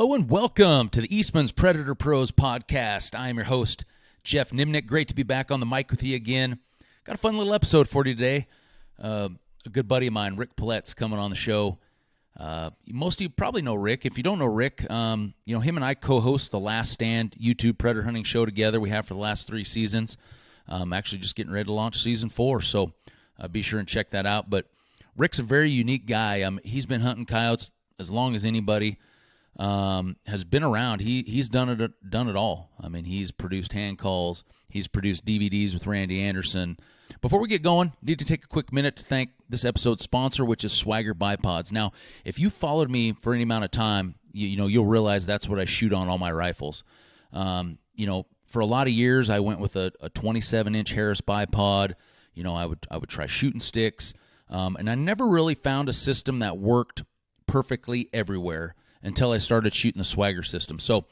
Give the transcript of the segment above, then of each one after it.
Hello and welcome to the Eastmans Predator Pros podcast. I am your host, Jeff Nimnick. Great to be back on the mic with you again. Got a fun little episode for you today. A good buddy of mine, Rick Paillet's coming on the show. Most of you probably know Rick. If you don't know Rick, him and I co-host the Last Stand YouTube predator hunting show together. We have for the last 3 seasons. Actually just getting ready to launch season 4, so be sure and check that out. But Rick's a very unique guy. He's been hunting coyotes as long as anybody. Has been around. He's done it all. I mean, he's produced hand calls. He's produced DVDs with Randy Anderson. Before we get going, need to take a quick minute to thank this episode's sponsor, which is Swagger bipods. Now, if you followed me for any amount of time, you'll realize that's what I shoot on all my rifles. For a lot of years, I went with a 27-inch Harris bipod. I would try shooting sticks, and I never really found a system that worked perfectly everywhere until I started shooting the Swagger system. So,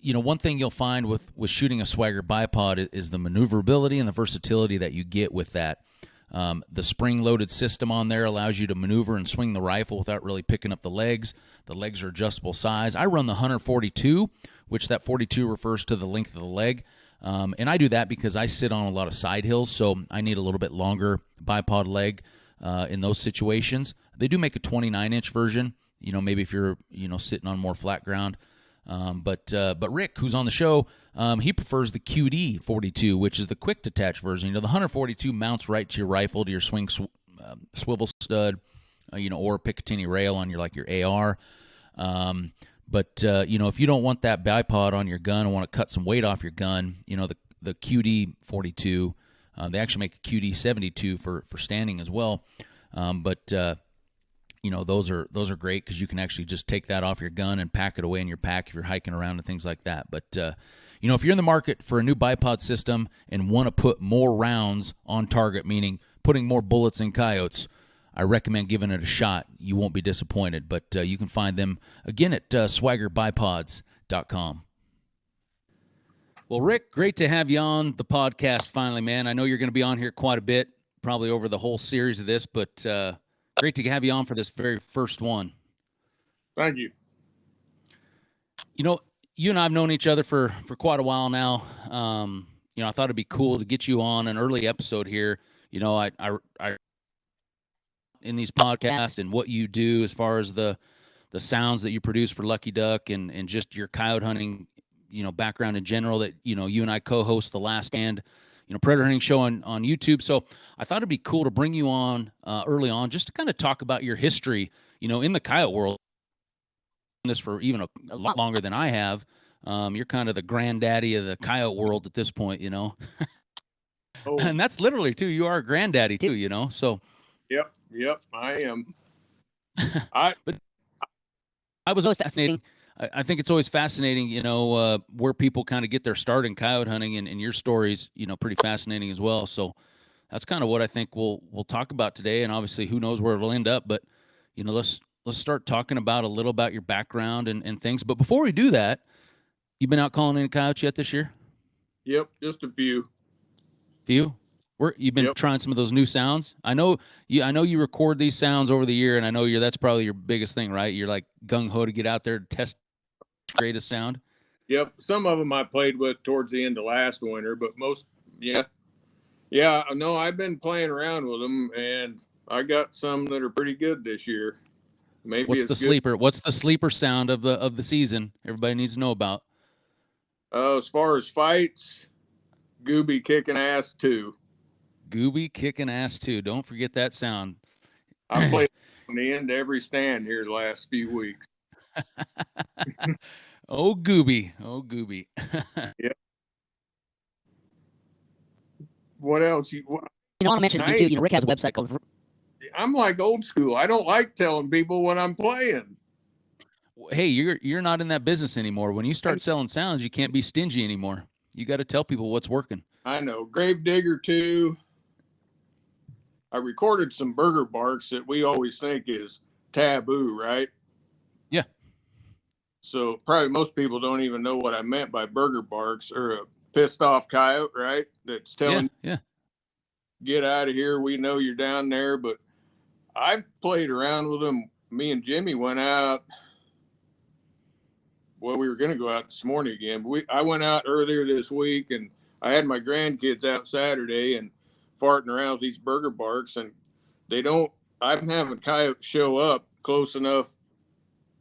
one thing you'll find with shooting a Swagger bipod is the maneuverability and the versatility that you get with that. The spring-loaded system on there allows you to maneuver and swing the rifle without really picking up the legs. The legs are adjustable size. I run the Hunter 42, which that 42 refers to the length of the leg. And I do that because I sit on a lot of side hills, so I need a little bit longer bipod leg in those situations. They do make a 29-inch version. Maybe if you're, sitting on more flat ground. But Rick, who's on the show, he prefers the QD 42, which is the quick detach version. The Hunter 42 mounts right to your rifle, to your swing swivel stud, or Picatinny rail on your AR. But if you don't want that bipod on your gun and want to cut some weight off your gun, the QD 42, they actually make a QD 72 for standing as well. Those are great because you can actually just take that off your gun and pack it away in your pack if you're hiking around and things like that. But, if you're in the market for a new bipod system and want to put more rounds on target, meaning putting more bullets in coyotes, I recommend giving it a shot. You won't be disappointed. But you can find them, again, at swaggerbipods.com. Well, Rick, great to have you on the podcast finally, man. I know you're going to be on here quite a bit, probably over the whole series of this, but great to have you on for this very first one. Thank you. You and I have known each other for quite a while now. I thought it'd be cool to get you on an early episode here. I in these podcasts and what you do as far as the sounds that you produce for Lucky Duck and just your coyote hunting, background in general, that, you and I co-host the Last Stand, predator hunting show on YouTube. So I thought it'd be cool to bring you on early on just to kind of talk about your history, in the coyote world. This for even a lot longer than I have. You're kind of the granddaddy of the coyote world at this point, Oh. And that's literally too. You are a granddaddy too, So. Yep, I am. But I was always fascinating. I think it's always fascinating, where people kind of get their start in coyote hunting, and your story's, pretty fascinating as well. So that's kind of what I think we'll talk about today. And obviously, who knows where it'll end up. But let's start talking about a little about your background and things. But before we do that, you been out calling any coyotes yet this year? Yep, just a few. Few? You've been trying some of those new sounds. I know you record these sounds over the year, and I know that's probably your biggest thing, right? You're like gung ho to get out there to test the greatest sound. Yep, some of them I played with towards the end of last winter, but most, yeah. No, I've been playing around with them, and I got some that are pretty good this year. Maybe What's the sleeper? What's the sleeper sound of the season? Everybody needs to know about. As far as fights, Gooby kicking ass too. Gooby kicking ass too. Don't forget that sound. I played on the end of every stand here the last few weeks. Oh, Gooby. Yeah. What else? I want to mention to you, Rick has a website called. I'm like old school. I don't like telling people what I'm playing. Hey, you're not in that business anymore. When you start selling sounds, you can't be stingy anymore. You got to tell people what's working. I know. Gravedigger 2. I recorded some burger barks that we always think is taboo, right? Yeah. So probably most people don't even know what I meant by burger barks, or a pissed off coyote, right? That's telling you, get out of here. We know you're down there. But I played around with them. Me and Jimmy went out well, we were going to go out this morning again, but I went out earlier this week, and I had my grandkids out Saturday and farting around with these burger barks, and I'm having coyotes show up close enough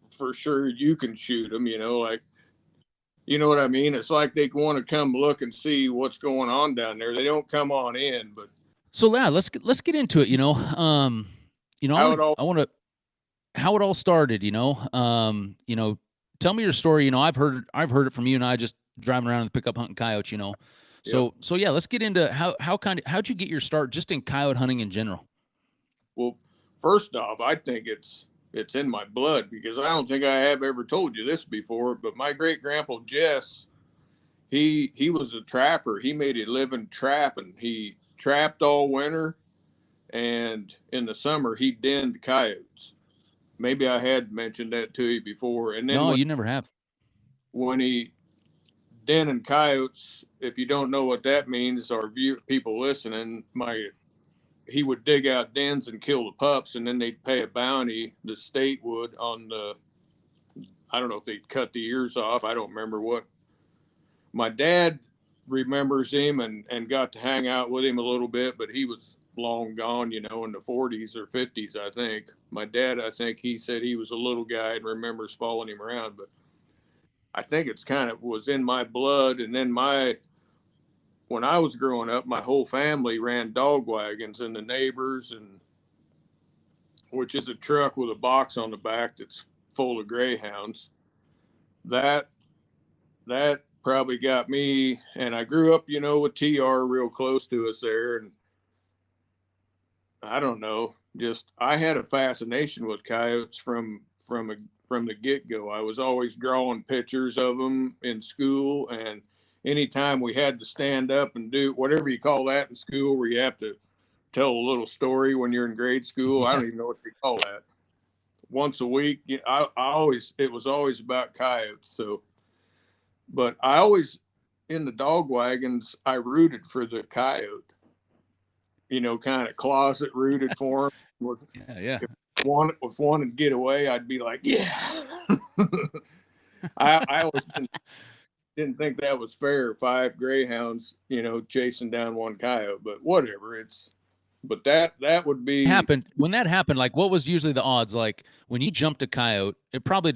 for sure you can shoot them, like, you know what I mean? It's like they want to come look and see what's going on down there. They don't come on in, but So yeah, let's get into it. how it all I want to how it all started. Tell me your story. I've heard it from you and I just driving around in the pickup hunting coyotes. So yeah, let's get into how'd you get your start just in coyote hunting in general. Well, first off, I think it's in my blood, because I don't think I have ever told you this before, but my great grandpa Jess, he was a trapper. He made a living trapping. He trapped all winter, and in the summer he denned coyotes. Maybe I had mentioned that to you before. And then No, you never have. when he denning coyotes, if you don't know what that means, or people listening, he would dig out dens and kill the pups, and then they'd pay a bounty, the state would, I don't know if they'd cut the ears off. I don't remember what. My dad remembers him and got to hang out with him a little bit, but he was long gone, in the 40s or 50s, I think. My dad, I think he said he was a little guy and remembers following him around, but I think it's kind of was in my blood. And then when I was growing up, my whole family ran dog wagons, and the neighbors, which is a truck with a box on the back that's full of greyhounds. That probably got me, and I grew up, with TR real close to us there, and I don't know, just I had a fascination with coyotes from the get-go. I was always drawing pictures of them in school, and anytime we had to stand up and do whatever you call that in school, where you have to tell a little story when you're in grade school. Yeah. I don't even know what they call that. Once a week, it was always about coyotes. So, but I always, in the dog wagons, I rooted for the coyote, kind of closet rooted for him. Yeah. If one would get away, I'd be like, yeah. I always didn't think that was fair. 5 greyhounds, chasing down one coyote, but whatever. But that would be Happened when that happened. Like, what was usually the odds? Like when you jumped a coyote, it probably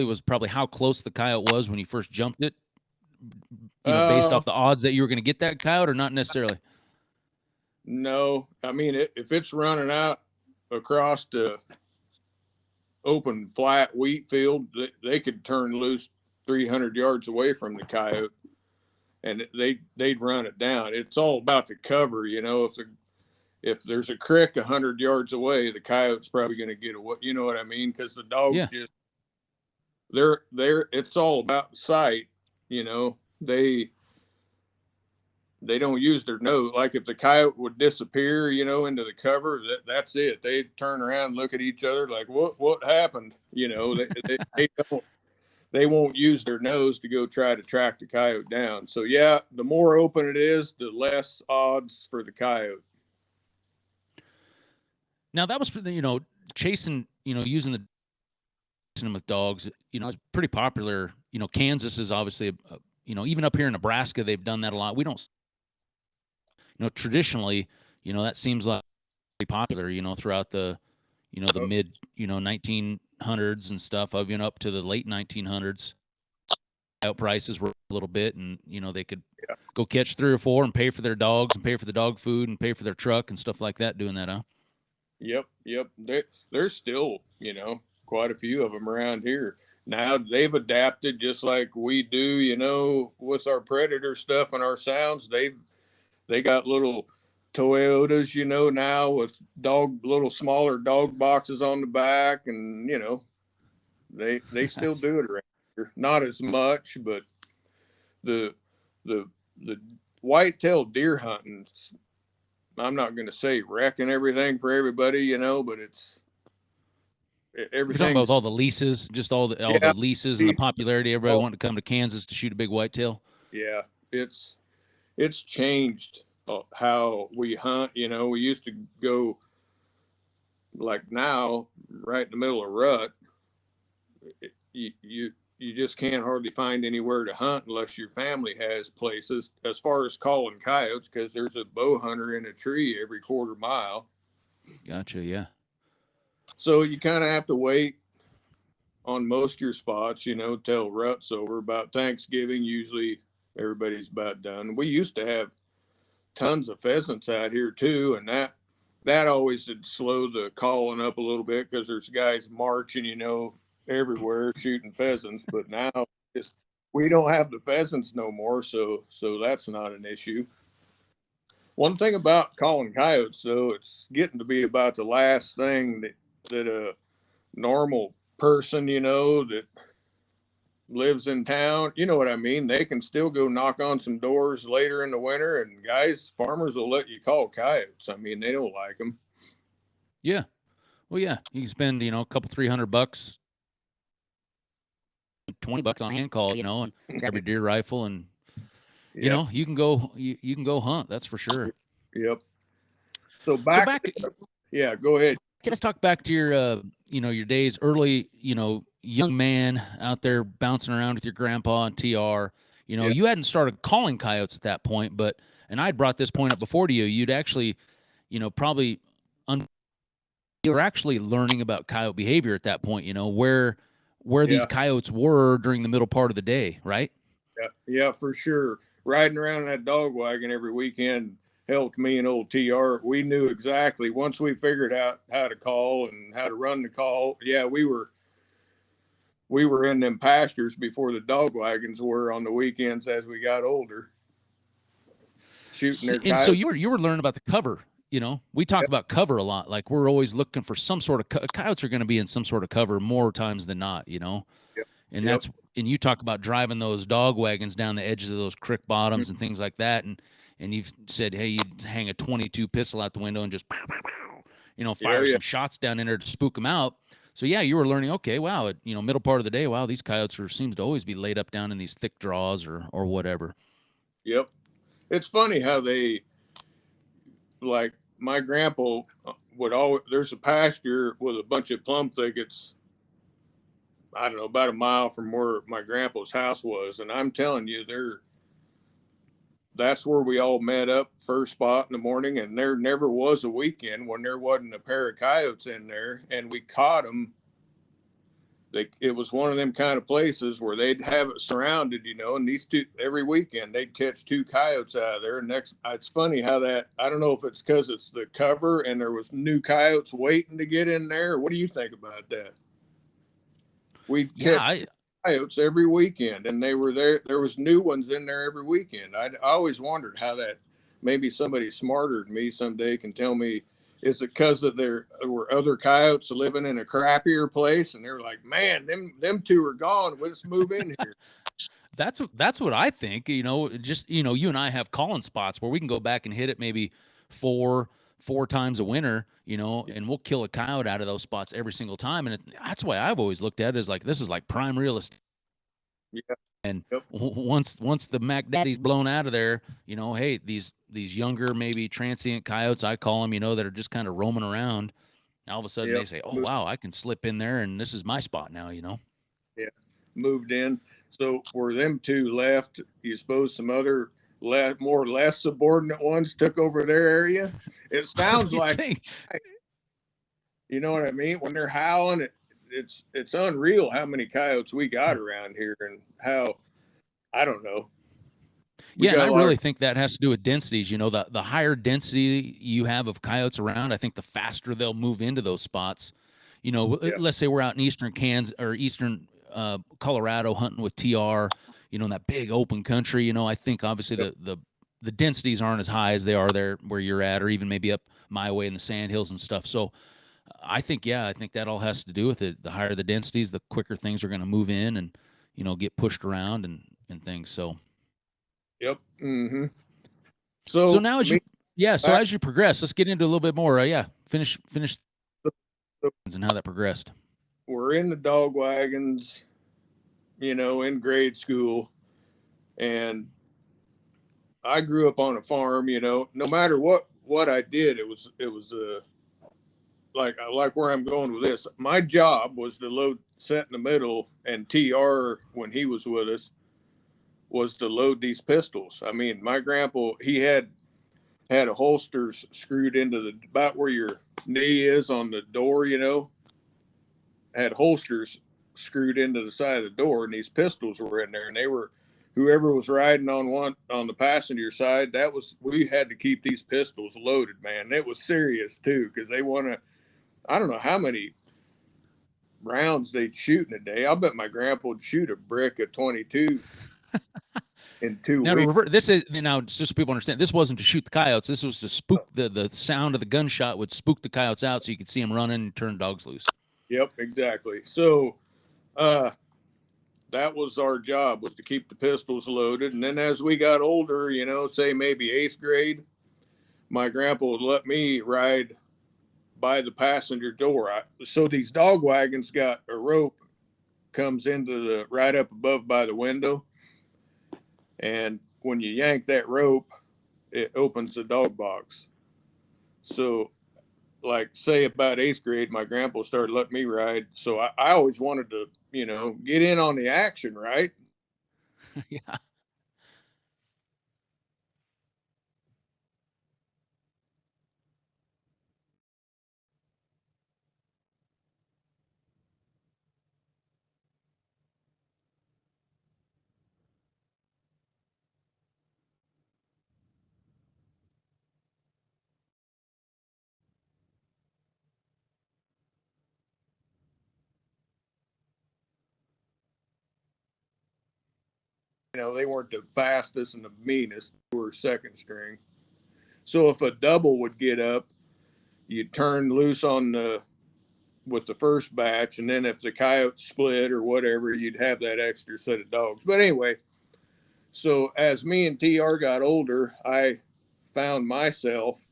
was how close the coyote was when you first jumped it. Based off the odds that you were going to get that coyote, or not necessarily. No, I mean, if it's running out across the open flat wheat field, they could turn loose 300 yards away from the coyote, and they'd run it down. It's all about the cover, if there's a creek 100 yards away, the coyote's probably going to get away. You know what I mean? Because the dogs it's all about the sight. They don't use their nose. Like if the coyote would disappear, into the cover, that's it. They turn around and look at each other like, what happened? They won't use their nose to go try to track the coyote down. So yeah, the more open it is, the less odds for the coyote. Now that was, chasing, using them with dogs, it's pretty popular. Kansas is obviously, even up here in Nebraska, they've done that a lot. We don't, traditionally, that seems like pretty popular, throughout the, the mid, 1900s and stuff. I've been up to the late 1900s. Out prices were a little bit, and they could go catch 3 or 4 and pay for their dogs and pay for the dog food and pay for their truck and stuff like that. Doing that, huh? Yep. There's still, quite a few of them around here. Now they've adapted just like we do, with our predator stuff and our sounds. They got little Toyotas, now with little smaller dog boxes on the back, and they still do it around here. Not as much, but the whitetail deer hunting, I'm not going to say wrecking everything for everybody, but it's everything. You're talking about all the leases, just all the leases and the popularity. Everybody wanting to come to Kansas to shoot a big whitetail. Yeah, it's changed how we hunt. We used to go, like now, right in the middle of rut. You you just can't hardly find anywhere to hunt unless your family has places. As far as calling coyotes, because there's a bow hunter in a tree every quarter mile. Gotcha. Yeah. So you kind of have to wait on most of your spots, you know, till rut's over. About Thanksgiving, usually everybody's about done. We used to have tons of pheasants out here too, and that always would slow the calling up a little bit because there's guys marching, you know, everywhere shooting pheasants. But now just we don't have the pheasants no more, so that's not an issue. One thing about calling coyotes, though, it's getting to be about the last thing that a normal person, you know, that lives in town, you know what I mean? They can still go knock on some doors later in the winter, and farmers will let you call coyotes. I mean, they don't like them. Yeah. Well, yeah, you can spend, you know, a couple, $300, $20 on hand call, you know, and grab your deer rifle, and you know, you can go hunt. That's for sure. Yep. So back yeah, go ahead. Let's talk back to your, you know, your days early, you know, young man out there bouncing around with your grandpa and TR. You know, you hadn't started calling coyotes at that point, and I'd brought this point up before to you. You'd actually, you know, probably you were actually learning about coyote behavior at that point. You know, where these coyotes were during the middle part of the day, right? Yeah, for sure. Riding around in that dog wagon every weekend helped me and old TR. We knew exactly, once we figured out how to call and how to run the call. Yeah, we were in them pastures before the dog wagons were on the weekends as we got older, shooting their coyotes. And so you were learning about the cover. You know, we talk about cover a lot. Like, we're always looking for some sort of coyotes are going to be in some sort of cover more times than not, you know. And and you talk about driving those dog wagons down the edges of those creek bottoms and things like that. And you've said, hey, you'd hang a 22 pistol out the window and just, you know, fire some shots down in there to spook them out. So yeah, you were learning, okay, wow, you know, middle part of the day, wow, these coyotes seems to always be laid up down in these thick draws or whatever. Yep. It's funny how they, like, my grandpa would always, there's a pasture with a bunch of plum thickets, I don't know, about a mile from where my grandpa's house was. And I'm telling you, that's where we all met up, first spot in the morning. And there never was a weekend when there wasn't a pair of coyotes in there, and we caught them. It was one of them kind of places where they'd have it surrounded, you know, and these two, every weekend they'd catch 2 coyotes out of there. And it's funny how that, I don't know if it's because it's the cover and there was new coyotes waiting to get in there. What do you think about that? We'd catch coyotes every weekend, and they were there. There was new ones in there every weekend. I always wondered how that, maybe somebody smarter than me someday can tell me, is it because there were other coyotes living in a crappier place, and they're like, man, them 2 are gone. Let's move in here. That's what I think. You know, just, you know, you and I have calling spots where we can go back and hit it maybe four times a winter, you know, and we'll kill a coyote out of those spots every single time. And that's why I've always looked at it as like, this is like prime real estate. Yeah. And once the Mac Daddy's blown out of there, you know, hey, these younger, maybe transient coyotes, I call them, you know, that are just kind of roaming around. All of a sudden they say, oh, wow, I can slip in there and this is my spot now, you know? Yeah. Moved in. So were them 2 left, you suppose some other more or less subordinate ones took over their area? It sounds like, you know what I mean? When they're howling, it's unreal how many coyotes we got around here, and how, I don't know. Yeah, and I really think that has to do with densities. You know, the higher density you have of coyotes around, I think the faster they'll move into those spots. You know, let's say we're out in eastern Kansas or eastern Colorado hunting with TR, you know, in that big open country. You know, I think obviously the densities aren't as high as they are there where you're at, or even maybe up my way in the sandhills and stuff. So I think that all has to do with it. The higher the densities, the quicker things are going to move in and, you know, get pushed around and things. So. Yep. Mm-hmm. So now as you progress, let's get into a little bit more. Finish and how that progressed. We're in the dog wagons, you know, in grade school, and I grew up on a farm. You know, no matter what I did, it was like where I'm going with this. My job was to load set in the middle, and TR, when he was with us, was to load these pistols. I mean, my grandpa, he had a holsters screwed into the, about where your knee is on the door, you know, had holsters screwed into the side of the door, and these pistols were in there, and they were, whoever was riding on the passenger side, that was, we had to keep these pistols loaded, man. It was serious too, because they want to, I don't know how many rounds they'd shoot in a day. I'll bet my grandpa would shoot a brick of 22 in 2 Now, weeks. this is now just so people understand. This wasn't to shoot the coyotes. This was to spook the sound of the gunshot would spook the coyotes out, so you could see them running and turn dogs loose. Yep, exactly. So, that was our job, was to keep the pistols loaded. And then as we got older, you know, say maybe 8th grade, my grandpa would let me ride by the passenger door. So these dog wagons got a rope comes into the right up above by the window, and when you yank that rope, it opens the dog box. So like say about 8th grade, my grandpa started letting me ride. So I always wanted to, you know, get in on the action, right? Yeah. You know, they weren't the fastest and the meanest. They were second string. So if a double would get up, you'd turn loose on the with the first batch, and then if the coyote split or whatever, you'd have that extra set of dogs. But anyway, so as me and TR got older, I found myself,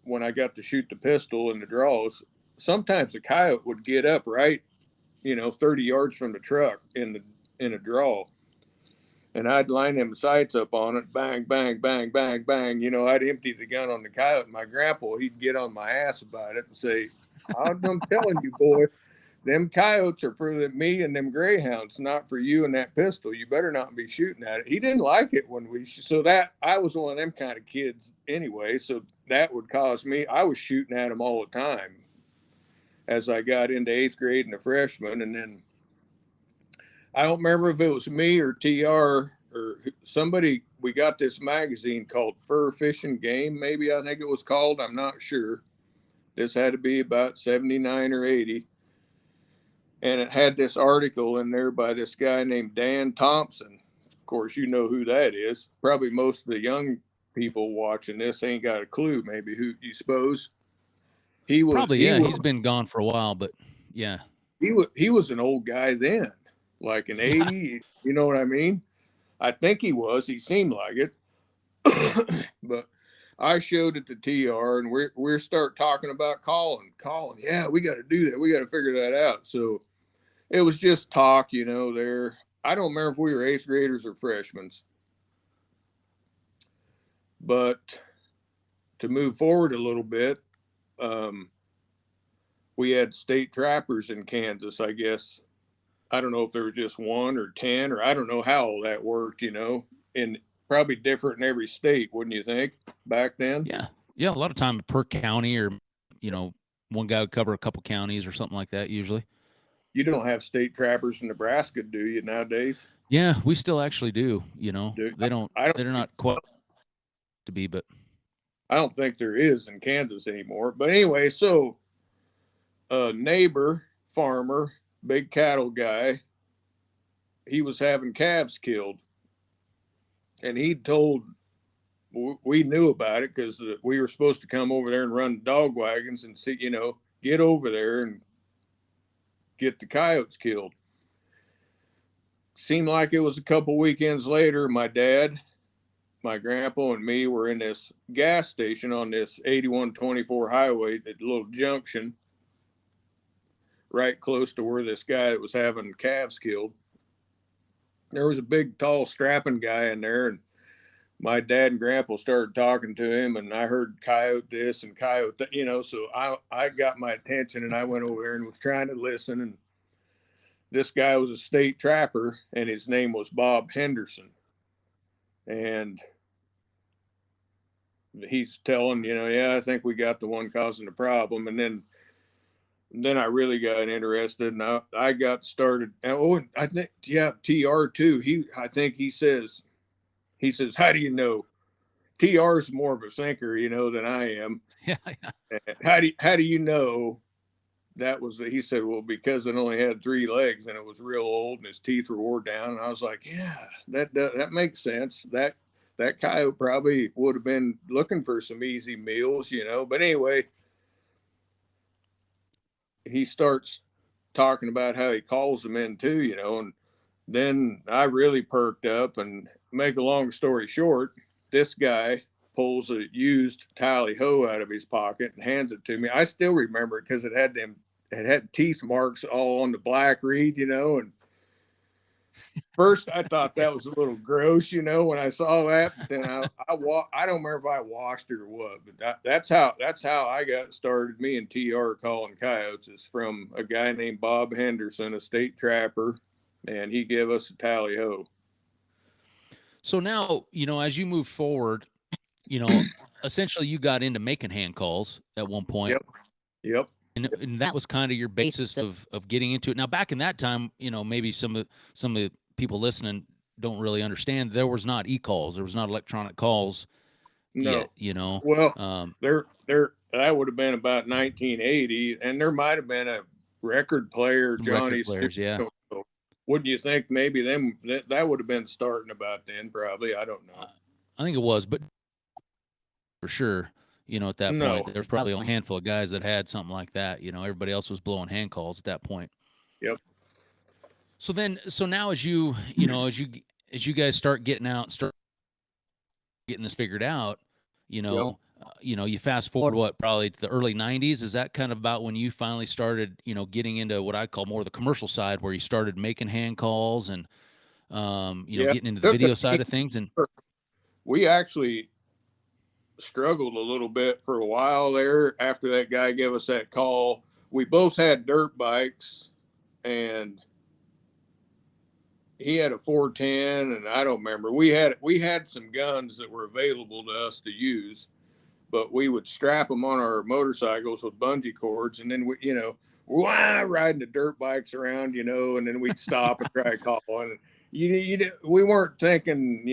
when I got to shoot the pistol in the draws, sometimes the coyote would get up right, you know, 30 yards from the truck in a draw. And I'd line them sights up on it, bang, bang, bang, bang, bang. You know, I'd empty the gun on the coyote. My grandpa, he'd get on my ass about it and say, I'm telling you, boy, them coyotes are for me and them greyhounds, not for you and that pistol. You better not be shooting at it. He didn't like it when so that I was one of them kind of kids anyway. So that would cause me, I was shooting at them all the time as I got into 8th grade and a freshman. And then I don't remember if it was me or TR or somebody, we got this magazine called Fur Fishing Game, maybe I think it was called. I'm not sure. This had to be about 79 or 80. And it had this article in there by this guy named Dan Thompson. Of course, you know who that is. Probably most of the young people watching this ain't got a clue, maybe, who you suppose. Probably, yeah. He's been gone for a while, but yeah. He was an old guy then, like an 80, you know what I mean? I think he was. He seemed like it. But I showed it to TR, and we're start talking about calling. Yeah, we got to do that. We got to figure that out. So it was just talk, you know, there. I don't remember if we were 8th graders or freshmen. But to move forward a little bit, we had state trappers in Kansas, I guess. I don't know if there was just 1 or 10, or I don't know how all that worked, you know, and probably different in every state, wouldn't you think, back then? Yeah. Yeah. A lot of time per county, or, you know, one guy would cover a couple counties or something like that usually. You don't have state trappers in Nebraska, do you, nowadays? Yeah, we still actually do, you know. They don't, they're not quite to be, but I don't think there is in Kansas anymore. But anyway, so a neighbor farmer, big cattle guy, he was having calves killed, and he told, we knew about it because we were supposed to come over there and run dog wagons and see, you know, get over there and get the coyotes killed. Seemed like it was a couple weekends later, my dad, my grandpa, and me were in this gas station on this 8124 highway at a little junction right close to where this guy that was having calves killed. There was a big, tall, strapping guy in there, and my dad and grandpa started talking to him, and I heard coyote this and coyote that, you know, so I got my attention, and I went over there and was trying to listen. And this guy was a state trapper, and his name was Bob Henderson. And he's telling, yeah, I think we got the one causing the problem. And then I really got interested, and I got started. Oh, I think, yeah, TR too. I think he says, how do you know? TR is more of a sinker, than I am. Yeah, yeah. And how do you know that was he said, well, because it only had 3 legs and it was real old and his teeth were wore down. And I was like, yeah, that makes sense. That coyote probably would have been looking for some easy meals, But anyway, he starts talking about how he calls them in too, and then I really perked up. And make a long story short, this guy pulls a used tally ho out of his pocket and hands it to me. I still remember it because it had teeth marks all on the black reed, and first I thought that was a little gross, when I saw that. Then I don't remember if I washed it or what, but that's how I got started. Me and TR calling coyotes is from a guy named Bob Henderson, a state trapper, and he gave us a tally ho. So now, as you move forward, essentially you got into making hand calls at one point. Yep. And that was kind of your basis of getting into it. Now, back in that time, maybe some of the people listening don't really understand. There was not e-calls. There was not electronic calls. No. Yet, Well, there that would have been about 1980, and there might have been a record player, Johnny. Players, yeah. Wouldn't you think maybe that would have been starting about then? Probably, I don't know. I think it was, but for sure, at that point, there was probably a handful of guys that had something like that. Everybody else was blowing hand calls at that point. Yep. So now as you guys start getting out, start getting this figured out, you fast forward probably to the early 90s. Is that kind of about when you finally started, getting into what I call more the commercial side, where you started making hand calls and, getting into the video side of things? And we actually struggled a little bit for a while there after that guy gave us that call. We both had dirt bikes, and he had a 410, and I don't remember. We had some guns that were available to us to use, but we would strap them on our motorcycles with bungee cords, and then riding the dirt bikes around, and then we'd stop and try to call. And we weren't thinking,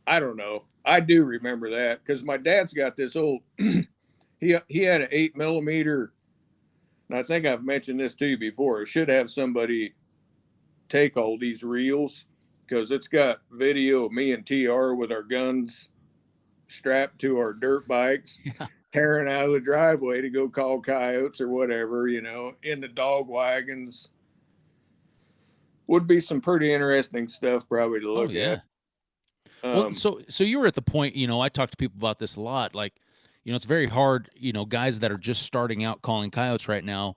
I don't know. I do remember that because my dad's got this old. he had an 8mm, and I think I've mentioned this to you before. It should have somebody take all these reels because it's got video of me and TR with our guns strapped to our dirt bikes, tearing out of the driveway to go call coyotes or whatever, in the dog wagons. Would be some pretty interesting stuff probably to look at. Well, so you were at the point, I talk to people about this a lot. Like, it's very hard, guys that are just starting out calling coyotes right now,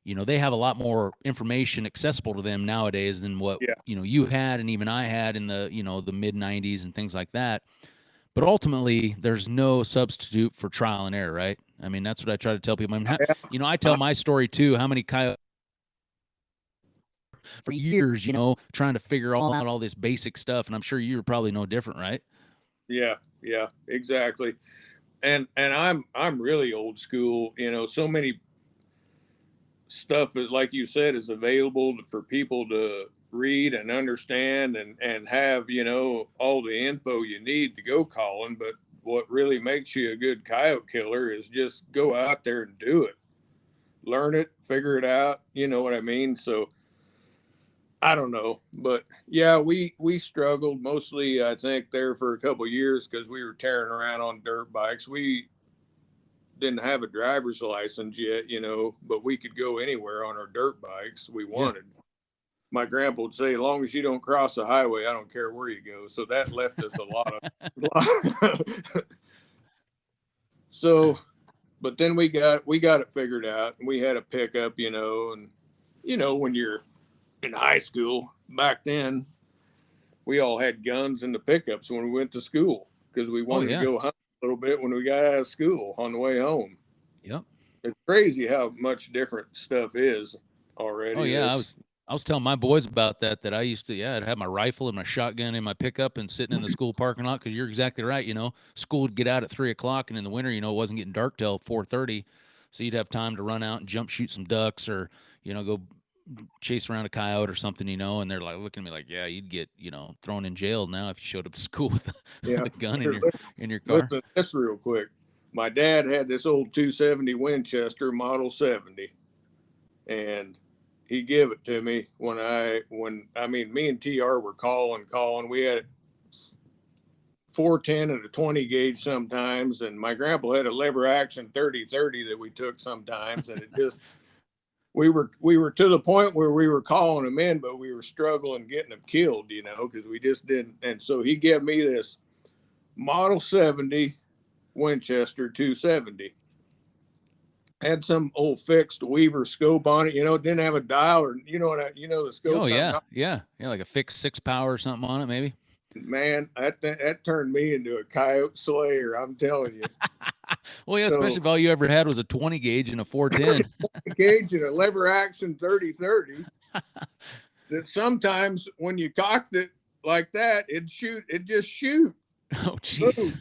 they have a lot more information accessible to them nowadays than what, you had and even I had in the, the mid 90s and things like that. But ultimately, there's no substitute for trial and error, right? I mean, that's what I try to tell people. I mean, I tell my story too, how many coyotes for years, trying to figure out all this basic stuff. And I'm sure you're probably no different, right? Yeah, exactly. And I'm really old school, so many stuff is, like you said, is available for people to read and understand and have, all the info you need to go calling. But what really makes you a good coyote killer is just go out there and do it. Learn it, figure it out. You know what I mean? So I don't know, but yeah, we struggled mostly, I think, there for a couple of years because we were tearing around on dirt bikes. We didn't have a driver's license yet, but we could go anywhere on our dirt bikes we wanted. Yeah. My grandpa would say, as long as you don't cross the highway, I don't care where you go. So that left us a lot of so, but then we got it figured out, and we had a pickup, and when you're in high school back then, we all had guns in the pickups when we went to school because we wanted to go hunt a little bit when we got out of school on the way home. Yep. It's crazy how much different stuff is already. Oh yeah, I was telling my boys about that I used to, I'd have my rifle and my shotgun in my pickup and sitting in the school parking lot, because you're exactly right. School would get out at 3:00, and in the winter, it wasn't getting dark till 4:30, so you'd have time to run out and jump shoot some ducks, or go chase around a coyote or something, and they're like looking at me like, yeah, you'd get thrown in jail now if you showed up to school with a gun in your car. Listen to this real quick. My dad had this old 270 Winchester Model 70, and he gave it to me when me and TR were calling. We had 410 and a 20 gauge sometimes, and my grandpa had a lever action 30-30 that we took sometimes, and it just we were to the point where we were calling them in, but we were struggling getting them killed, because we just didn't. And so he gave me this Model 70 Winchester 270. Had some old fixed Weaver scope on it, it didn't have a dial, or the scope. Oh yeah, like a fixed 6-power or something on it, maybe. Man, that turned me into a coyote slayer, I'm telling you. Well, yeah, especially if all you ever had was a 20 gauge and a 410 gauge and a lever action 30-30. That sometimes when you cocked it like that, it just shoot. Oh jeez.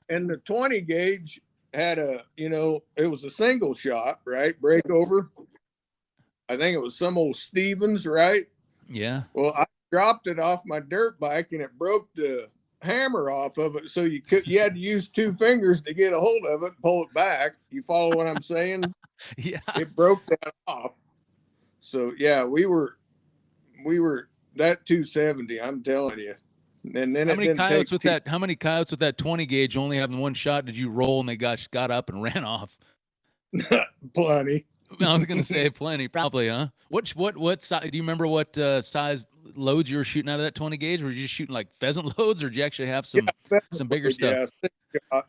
And the 20 gauge had it was a single shot, right? Breakover. I think it was some old Stevens, right? Yeah. Well, I dropped it off my dirt bike and it broke the hammer off of it. So you had to use 2 fingers to get a hold of it and pull it back. You follow what I'm saying? Yeah. It broke that off. So yeah, we were that 270, I'm telling you. And then how many coyotes with that 20 gauge only having one shot did you roll and they got up and ran off? Plenty. I was going to say plenty, probably, huh? What size? Do you remember what size loads you were shooting out of that 20 gauge? Were you just shooting like pheasant loads, or did you actually have some bigger stuff? Yeah,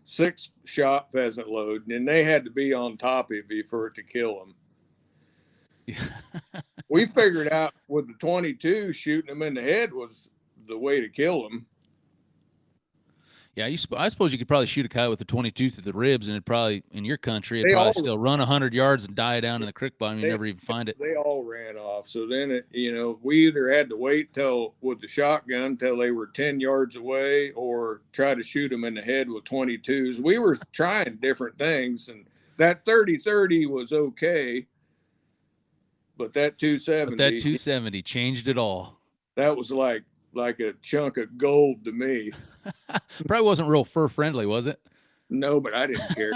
6-shot pheasant load, and they had to be on top of you for it to kill them. Yeah. We figured out with the 22, shooting them in the head was the way to kill them. Yeah, I suppose you could probably shoot a coyote with a 22 through the ribs, and in your country, it'd probably still run 100 yards and die down in the creek bottom. You never even find it. They all ran off. So then, we either had to wait with the shotgun till they were 10 yards away, or try to shoot them in the head with 22s. We were trying different things, and that 30-30 was okay, but that 270 changed it all. That was like a chunk of gold to me. Probably wasn't real fur friendly, was it? No, but I didn't care.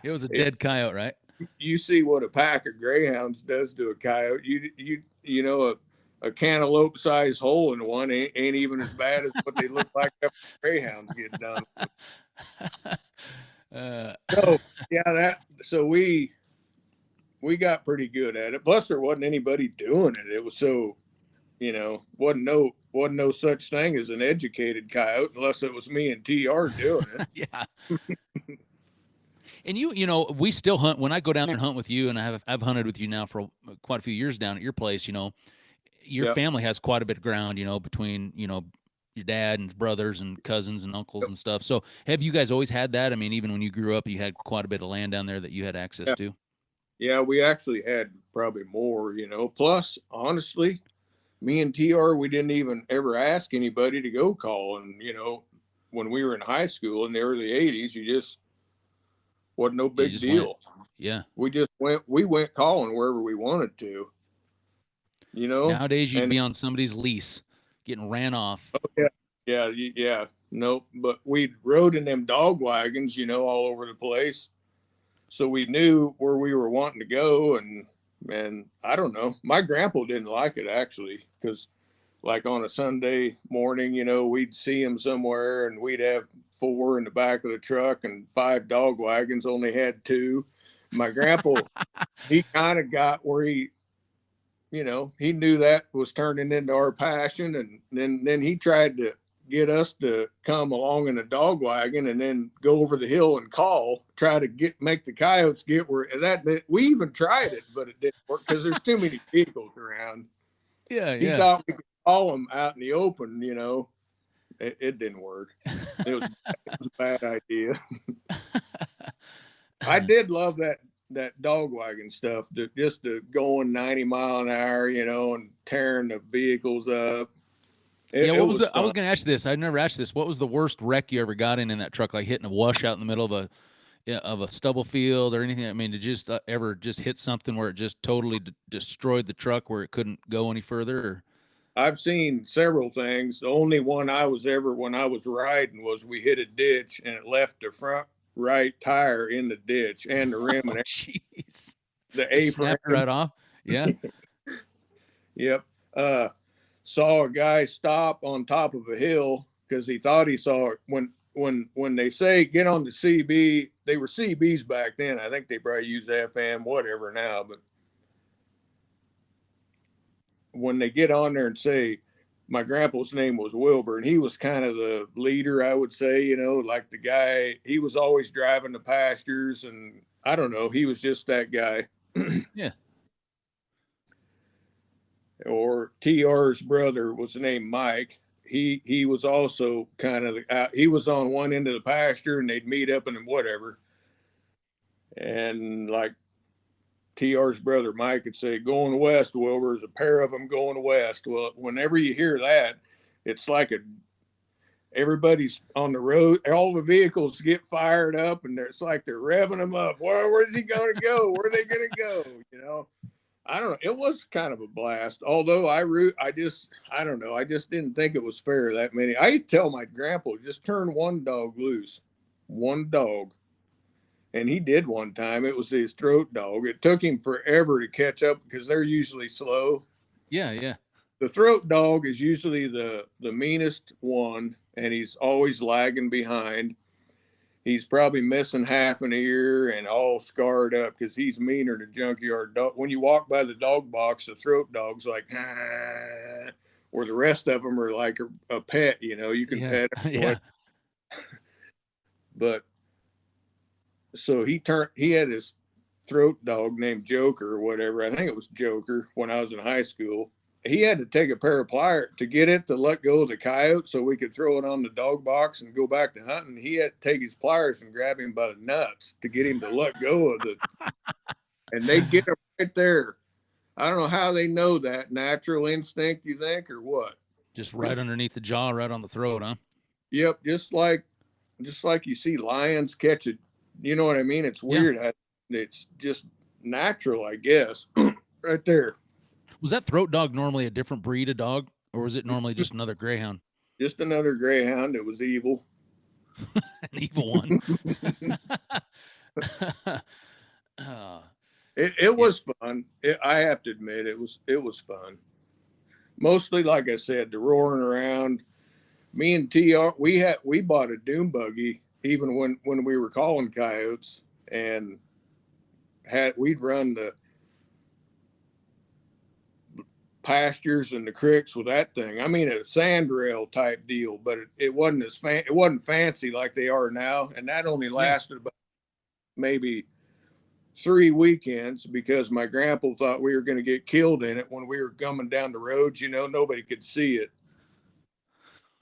It was a dead coyote, right? You see what a pack of greyhounds does to a coyote. A cantaloupe sized hole in one ain't even as bad as what they look like after greyhounds get done. So we got pretty good at it. Plus, there wasn't anybody doing it. It was so, wasn't no such thing as an educated coyote unless it was me and TR doing it. Yeah. And we still hunt. When I go down there and hunt with you, and I've hunted with you now for quite a few years down at your place, your family has quite a bit of ground, between, your dad and brothers and cousins and uncles and stuff. So have you guys always had that? I mean, even when you grew up, you had quite a bit of land down there that you had access to? Yeah, we actually had probably more, plus honestly, me and TR, we didn't even ever ask anybody to go call. And, when we were in high school in the early 80s, you just wasn't no big deal. Yeah. We went calling wherever we wanted to, Nowadays you'd be on somebody's lease getting ran off. Oh, yeah. Nope. But we rode in them dog wagons, all over the place. So we knew where we were wanting to go. And I don't know, my grandpa didn't like it actually, because like on a Sunday morning, we'd see him somewhere and we'd have 4 in the back of the truck and 5 dog wagons, only had 2. My grandpa, he kind of got where he knew that was turning into our passion. And then he tried to get us to come along in a dog wagon and then go over the hill and try to make the coyotes get where that we even tried it, but it didn't work because there's too many vehicles around. Yeah. He thought we could call them out in the open, it didn't work. It was a bad idea. I did love that dog wagon stuff, just to going 90 mile an hour, you know, and tearing the vehicles up. Yeah, It what was was the? I was fun. going to ask this. I've never asked this. What was the worst wreck you ever got in that truck? Like hitting a washout in the middle of a stubble field or anything? I mean, did you just ever just hit something where it just totally destroyed the truck where it couldn't go any further? Or? I've seen several things. The only one I was ever when I was riding was we hit a ditch and it left the front right tire in the ditch and the rim Oh, and jeez. the Just snapped it A-frame. right off. Yeah. Yep. Saw a guy stop on top of a hill because he thought he saw it. When they say get on the CB, they were CBs back then. I think they probably use FM, whatever now. But when they get on there and say, my grandpa's name was Wilbur, and he was kind of the leader, I would say, you know, like the guy, he was always driving the pastures, and I don't know, he was just that guy. Yeah. Or TR's brother was named Mike. He was also kind of he was on one end of the pasture, and they'd meet up and whatever. And like TR's brother Mike would say, "Going west, Wilbur. There's a pair of them going west." Well, whenever you hear that, it's like everybody's on the road. All the vehicles get fired up, and it's like they're revving them up. Where's he going to go? Where are they going to go? You know. I don't know. It was kind of a blast. Although I don't know. I just didn't think it was fair that many. I tell my grandpa, just turn one dog loose, one dog. And he did one time. It was his throat dog. It took him forever to catch up because they're usually slow. Yeah. Yeah. The throat dog is usually the meanest one, and he's always lagging behind. He's probably missing half an ear and all scarred up because he's meaner than junkyard dog. When you walk by the dog box, the throat dog's like, ah, or the rest of them are like a pet, you know, you can Yeah. pet them. Yeah. But so he had his throat dog named Joker or whatever. I think it was Joker when I was in high school. He had to take a pair of pliers to get it to let go of the coyote so we could throw it on the dog box and go back to hunting. He had to take his pliers and grab him by the nuts to get him to let go of the, and they get him right there. I don't know how they know that. Natural instinct, you think, or what? Just right underneath the jaw, right on the throat, huh? Yep, just like you see lions catch it. You know what I mean? It's weird. Yeah. It's just natural, I guess, right there. Was that throat dog normally a different breed of dog, or was it normally just another greyhound? Just another greyhound. It was evil. An evil one. It was fun. I have to admit, it was fun. Mostly, like I said, the roaring around. Me and TR, we bought a dune buggy even when we were calling coyotes, and we'd run the pastures and the creeks with that thing. I mean, a sand rail type deal, but it wasn't it wasn't fancy like they are now, and that only lasted about maybe 3 weekends because my grandpa thought we were going to get killed in it when we were coming down the roads. You know, nobody could see it.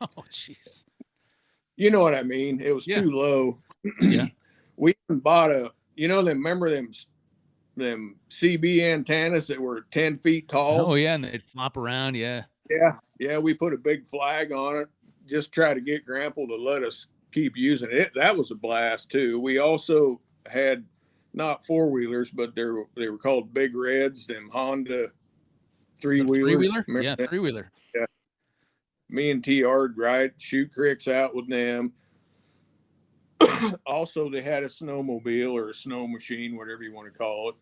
Oh, jeez. You know what I mean? It was too low. Yeah. We bought remember them CB antennas that were 10 feet tall? Oh, yeah, and they'd flop around, yeah. Yeah, we put a big flag on it, just try to get Grandpa to let us keep using it. That was a blast, too. We also had not four-wheelers, but they were called Big Reds, them Honda three-wheelers. Three-wheeler? Yeah, three-wheeler. Yeah. Me and TR ride, shoot creeks out with them. Also, they had a snowmobile or a snow machine, whatever you want to call it.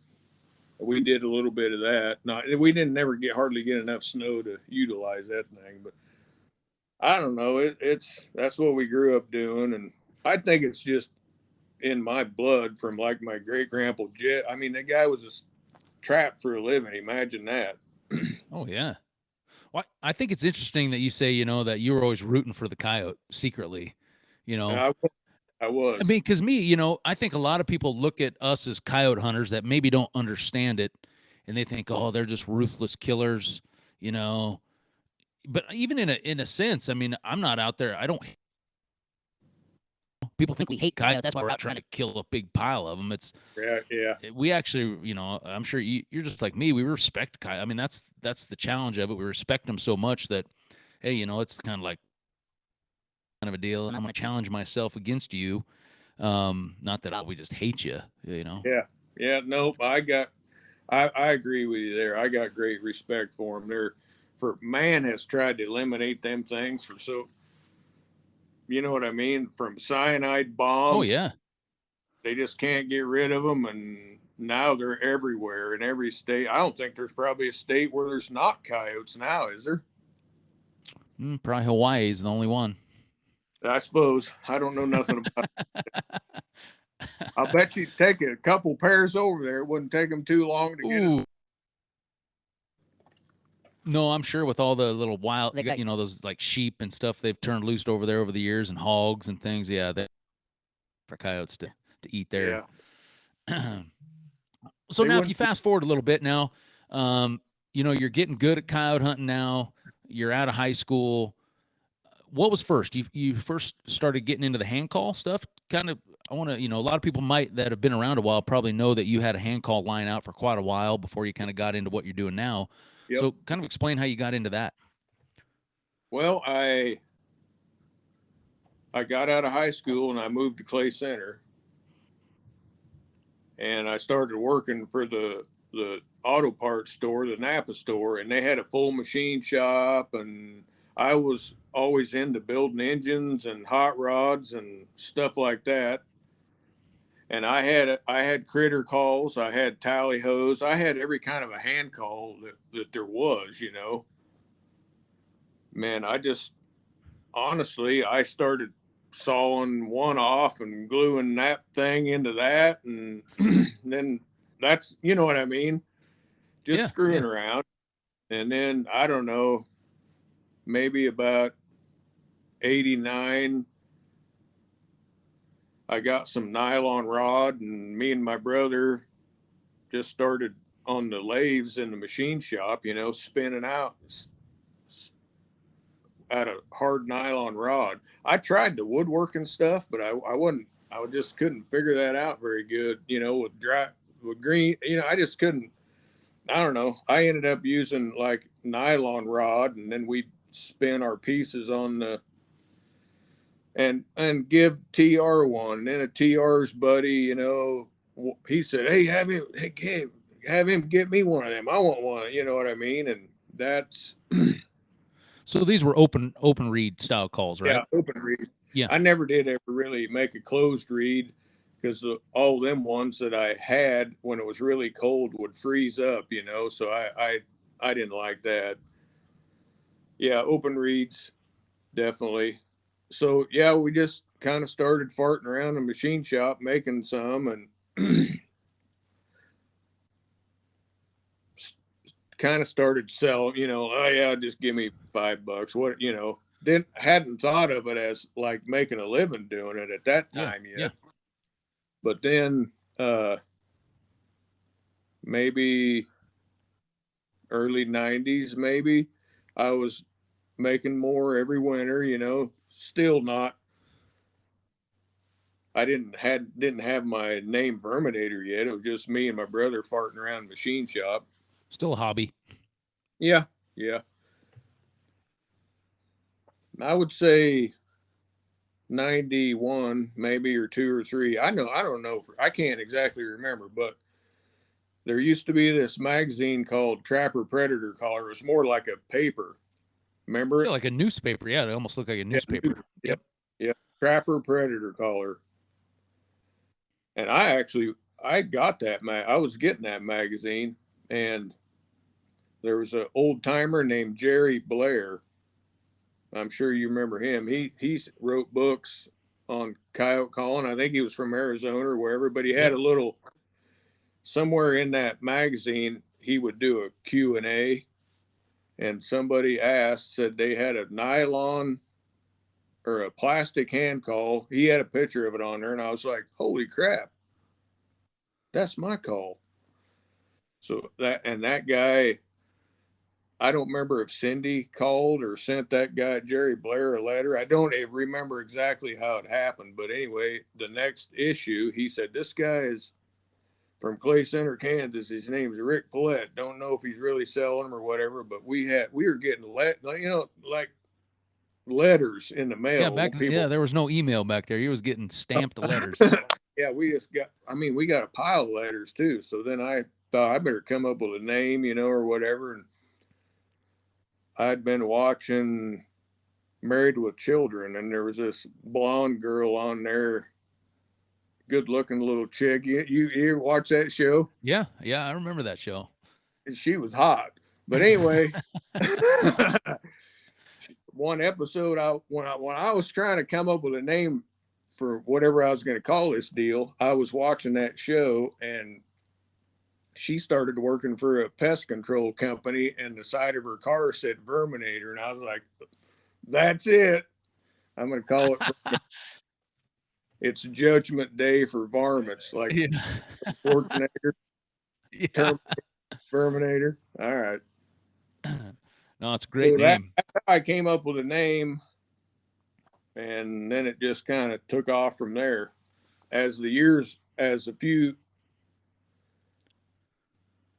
We did a little bit of that. We didn't hardly get enough snow to utilize that thing, but I don't know. That's what we grew up doing, and I think it's just in my blood from like my great grandpa Jet. I mean, that guy was a trap for a living. Imagine that. Oh yeah. Well, I think it's interesting that you say, that you were always rooting for the coyote secretly. I was. I mean, because I think a lot of people look at us as coyote hunters that maybe don't understand it, and they think, oh, they're just ruthless killers, But even in a sense, I mean, I'm not out there. I don't. people think we hate coyotes. That's why we're out trying to kill a big pile of them. We actually, I'm sure you're just like me. We respect coyotes. I mean, that's the challenge of it. We respect them so much that, hey, it's kind of like kind of a deal, and I'm going to challenge myself against you. Not that we just hate you, Yeah. Nope. I agree with you there. I got great respect for them. Man has tried to eliminate them things for you know what I mean? From cyanide bombs. Oh yeah. They just can't get rid of them, and now they're everywhere in every state. I don't think there's probably a state where there's not coyotes now, is there? Probably Hawaii is the only one. I suppose. I don't know nothing about it. I'll bet you take a couple pairs over there. It wouldn't take them too long to get us. No, I'm sure with all the little wild, those like sheep and stuff they've turned loose over there over the years, and hogs and things. Yeah, for coyotes to eat there. Yeah. So now, if you fast forward a little bit now, you're getting good at coyote hunting now. You're out of high school. What was first? You first started getting into the hand call stuff. Kind of, I want to, a lot of people that have been around a while probably know that you had a hand call line out for quite a while before you kind of got into what you're doing now. Yep. So kind of explain how you got into that. Well, I got out of high school and I moved to Clay Center, and I started working for the auto parts store, the Napa store, and they had a full machine shop, and I was always into building engines and hot rods and stuff like that. And I had critter calls, I had tally hose, I had every kind of a hand call that there was, Man, honestly, I started sawing one off and gluing that thing into that, and then that's, you know what I mean? Just screwing around. And then, I don't know, maybe about 89, I got some nylon rod, and me and my brother just started on the lathes in the machine shop, spinning out a hard nylon rod. I tried the woodworking stuff, but I just couldn't figure that out very good, with green, I just couldn't. I don't know. I ended up using like nylon rod, and then we spin our pieces on the and give TR one. And then a TR's buddy, he said, "Hey, have him get me one of them. I want one." You know what I mean? And that's so these were open reed style calls, right? Yeah, open reed. Yeah. I never did ever really make a closed reed, because all them ones that I had when it was really cold would freeze up, so I didn't like that. Yeah, open reeds, definitely. So yeah, we just kind of started farting around the machine shop making some, and kind of started selling, oh yeah, just give me $5. What, hadn't thought of it as like making a living doing it at that time yet. Yeah. But then maybe early 90s, maybe I was making more every winter, still not. I didn't have my name Verminator yet. It was just me and my brother farting around the machine shop. Still a hobby. Yeah. I would say 91, maybe, or 2 or 3. I don't know. I can't exactly remember, but there used to be this magazine called Trapper Predator Collar. It was more like a paper. Remember it? Yeah, like a newspaper. Yeah, it almost looked like a newspaper. Yep. Trapper Predator Collar. And I got that. I was getting that magazine, and there was an old timer named Jerry Blair. I'm sure you remember him. He wrote books on coyote calling. I think he was from Arizona or wherever, but he had a little, somewhere in that magazine, he would do a Q&A, and somebody said they had a nylon or a plastic hand call. He had a picture of it on there, and I was like, holy crap, that's my call. So that guy, I don't remember if Cindy called or sent that guy Jerry Blair a letter. I don't remember exactly how it happened, but anyway, the next issue, he said, this guy is from Clay Center, Kansas. His name's Rick Paillet. Don't know if he's really selling them or whatever, but we were getting like letters in the Yeah, mail. People, there was no email back there. He was getting stamped letters. yeah, we got a pile of letters too. So then I thought I better come up with a name, or whatever. And I'd been watching Married with Children, and there was this blonde girl on there, good looking little chick. You watch that show? Yeah, I remember that show. She was hot. But anyway, one episode, when I was trying to come up with a name for whatever I was going to call this deal, I was watching that show, and she started working for a pest control company, and the side of her car said Verminator, and I was like, that's it. I'm going to call it. It's Judgment Day for varmints, like Schwarzenegger, Terminator. All right. No, it's a great name. That's how I came up with a name, and then it just kind of took off from there. As a few,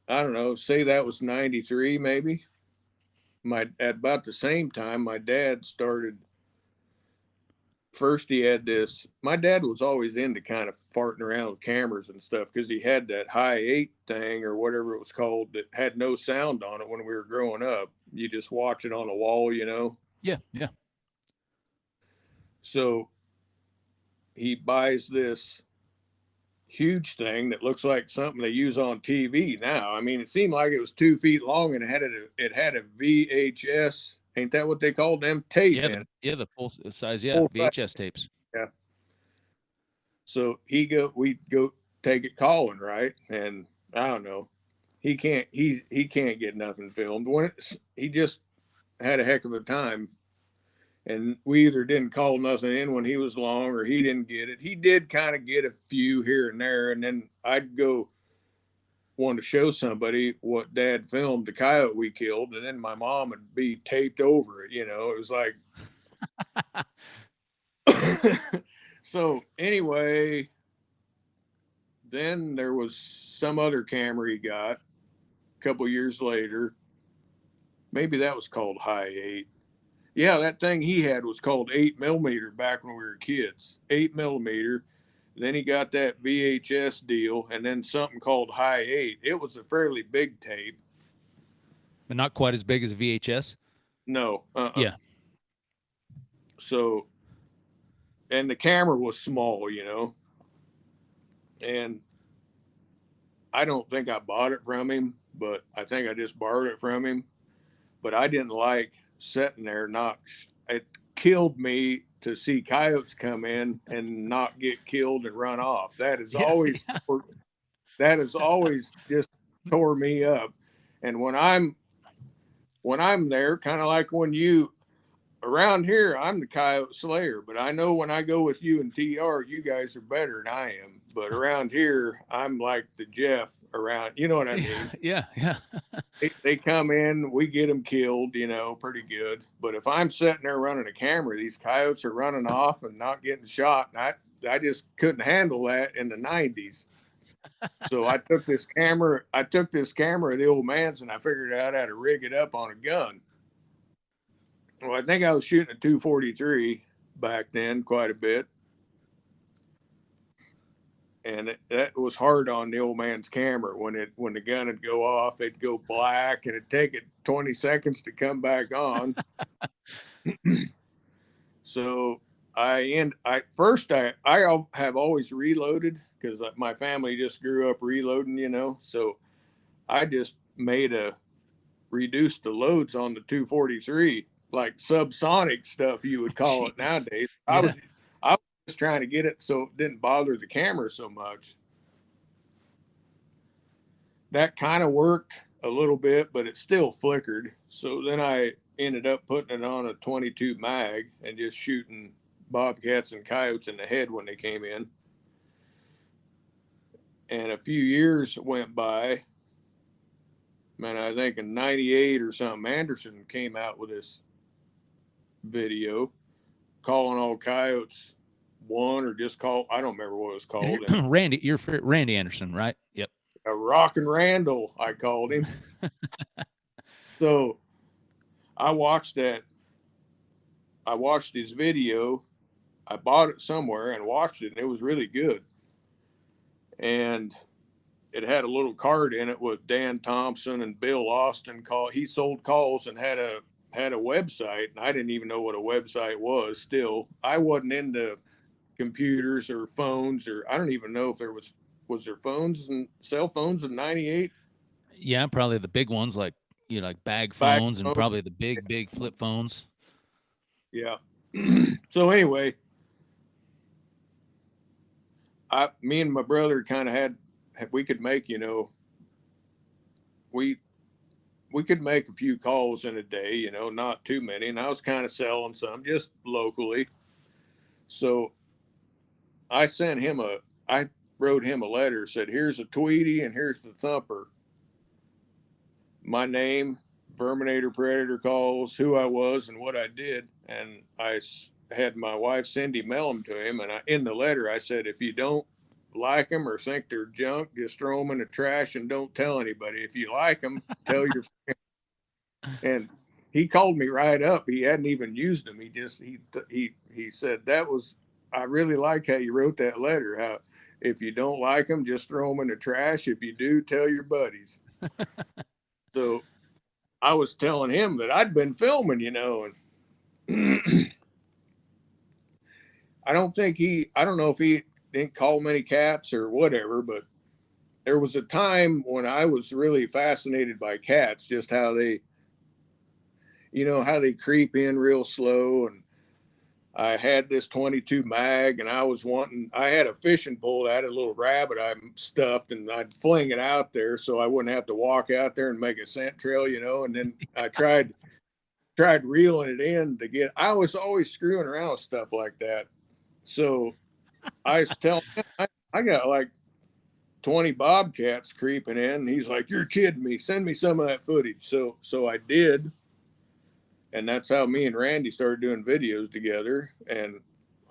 I don't know, say that was 93 maybe. At about the same time, my dad started. First, he had this. My dad was always into kind of farting around with cameras and stuff because he had that high 8 thing or whatever it was called that had no sound on it when we were growing up. You just watch it on a wall, Yeah. So he buys this huge thing that looks like something they use on TV now. I mean, it seemed like it was 2 feet long, and it had a VHS. Ain't that what they called them? Tape. The full size. Yeah, full VHS size tapes. Yeah. So we go take it calling, right? And I don't know, he can't get nothing filmed. He just had a heck of a time, and we either didn't call nothing in when he was long, or he didn't get it. He did kind of get a few here and there, and then I'd go want to show somebody what Dad filmed, the coyote we killed, and then my mom would be taped over it. It was like. So anyway, then there was some other camera he got a couple years later. Maybe that was called High 8. Yeah, that thing he had was called 8mm back when we were kids. 8mm. Then he got that VHS deal, and then something called High 8. It was a fairly big tape, but not quite as big as a VHS. No. Yeah. So, and the camera was small, and I don't think I bought it from him, but I think I just borrowed it from him. But I didn't like sitting there. It killed me to see coyotes come in and not get killed and run off. That is always just tore me up. And when I'm there, kind of like when you around here, I'm the coyote slayer, but I know when I go with you and TR, you guys are better than I am. But around here, I'm like the Geoff around, you know what I mean? Yeah. They come in, we get them killed, pretty good. But if I'm sitting there running a camera, these coyotes are running off and not getting shot. And I just couldn't handle that in the 90s. So I took this camera at the old man's, and I figured out how to rig it up on a gun. Well, I think I was shooting a 243 back then quite a bit. And that was hard on the old man's camera. When the gun would go off, it'd go black, and it'd take it 20 seconds to come back on. So I have always reloaded because my family just grew up reloading, So I just reduced the loads on the 243, like subsonic stuff you would call it nowadays. I was just trying to get it so it didn't bother the camera so much. That kind of worked a little bit, but it still flickered. So then I ended up putting it on a 22 mag and just shooting bobcats and coyotes in the head when they came in. And a few years went by, man, I think in 98 or something, Anderson came out with this video calling all coyotes one, or just call, I don't remember what it was called. And Randy, you're Randy Anderson, right? Yep. a rockin' Randall, I called him. So I watched that. I watched his video. I bought it somewhere and watched it, and it was really good. And it had a little card in it with Dan Thompson and Bill Austin. He sold calls and had a website, and I didn't even know what a website was. Still, I wasn't into computers or phones, or I don't even know if there was there phones and cell phones in 98. Yeah, probably the big ones like like bag phones, and probably the big flip phones. Yeah. So anyway, me and my brother kind of we could make, we could make a few calls in a day, not too many. And I was kind of selling some just locally. So I wrote him a letter, said, here's a Tweety and here's the Thumper. My name, Verminator Predator calls, who I was and what I did. And I had my wife Cindy mail them to him. And in the letter, I said, if you don't like them or think they're junk, just throw them in the trash and don't tell anybody. If you like them, tell your friends. And he called me right up. He hadn't even used them. He said, I really like how you wrote that letter. How if you don't like them, just throw them in the trash. If you do, tell your buddies. So I was telling him that I'd been filming, and I don't know if he didn't call many cats or whatever, but there was a time when I was really fascinated by cats, just how they, how they creep in real slow. And I had this 22 mag, and I had a fishing pole. I had a little rabbit I stuffed, and I'd fling it out there so I wouldn't have to walk out there and make a scent trail, and then I tried reeling it in I was always screwing around with stuff like that. So I was telling him, I got like 20 bobcats creeping in. And he's like, you're kidding me. Send me some of that footage. So I did. And that's how me and Randy started doing videos together. And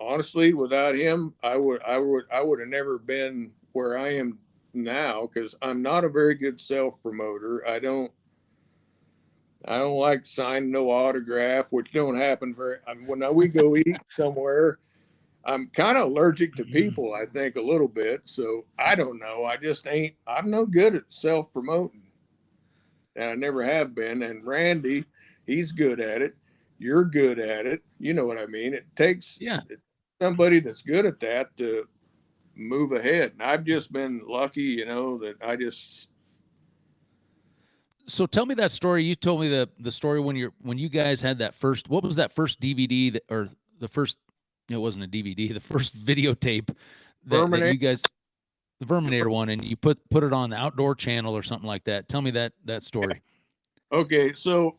honestly, without him, I would have never been where I am now, because I'm not a very good self promoter. I don't like signing no autograph, which don't happen when we go eat somewhere. I'm kind of allergic to people, I think, a little bit. So I don't know. I'm no good at self promoting. And I never have been. And Randy, he's good at it. You're good at it. You know what I mean? It takes somebody that's good at that to move ahead. And I've just been lucky, that I just. So tell me that story. You told me the story when you guys had that first. What was that first DVD or the first? It wasn't a DVD. The first videotape that you guys, the Verminator one, and you put it on the Outdoor Channel or something like that. Tell me that story. Okay, so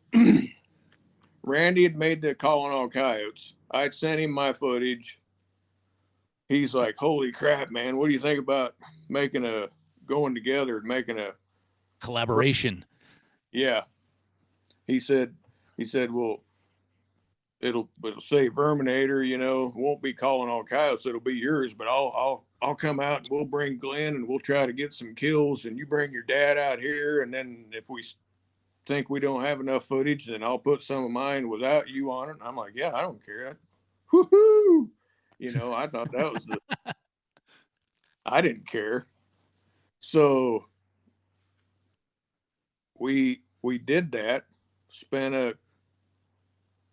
Randy had made the Calling All Coyotes. I'd sent him my footage. He's like, "Holy crap, man! What do you think about going together and making a collaboration?" Yeah, he said, well, it'll say Verminator, it won't be Calling All Coyotes. It'll be yours, but I'll come out and we'll bring Glenn and we'll try to get some kills, and you bring your dad out here, and then if we think we don't have enough footage, then I'll put some of mine without you on it. And I'm like, yeah, I don't care. Woohoo! I thought that was I didn't care. So we did that, spent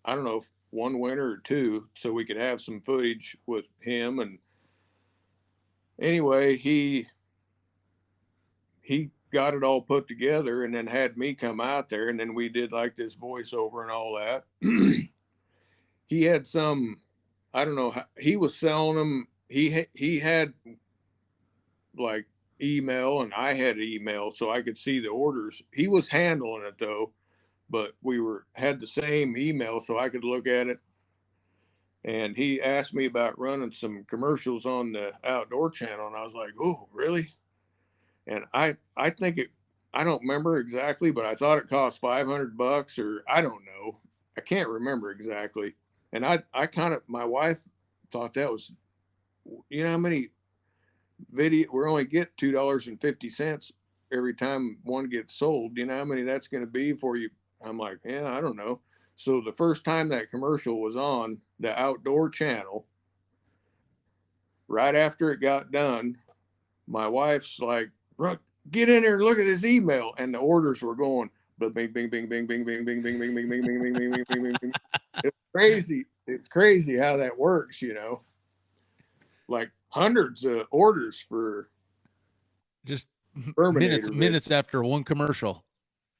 I don't know, one winter or two, so we could have some footage with him. And anyway, he got it all put together and then had me come out there, and then we did like this voiceover and all that. He had some, I don't know how, he was selling them. He had like email, and I had email, so I could see the orders. He was handling it though, but we had the same email, so I could look at it. And he asked me about running some commercials on the Outdoor Channel, and I was like, "Oh, really?" And I think I don't remember exactly, but I thought it cost $500 or I don't know. I can't remember exactly. And I kind of, my wife thought that was, you know how many we're only get $2.50 every time one gets sold. You know how many that's going to be for you? I'm like, yeah, I don't know. So the first time that commercial was on the outdoor channel, right after it got done, my wife's like, Ruck, get in there and look at his email. And the orders were going, but bing, bing, bing, bing, bing, bing, bing, bing, bing, bing, bing, bing, bing, bing, bing, bing, bing. It's crazy. It's crazy how that works, you know. Like hundreds of orders for Just Terminator minutes after one commercial.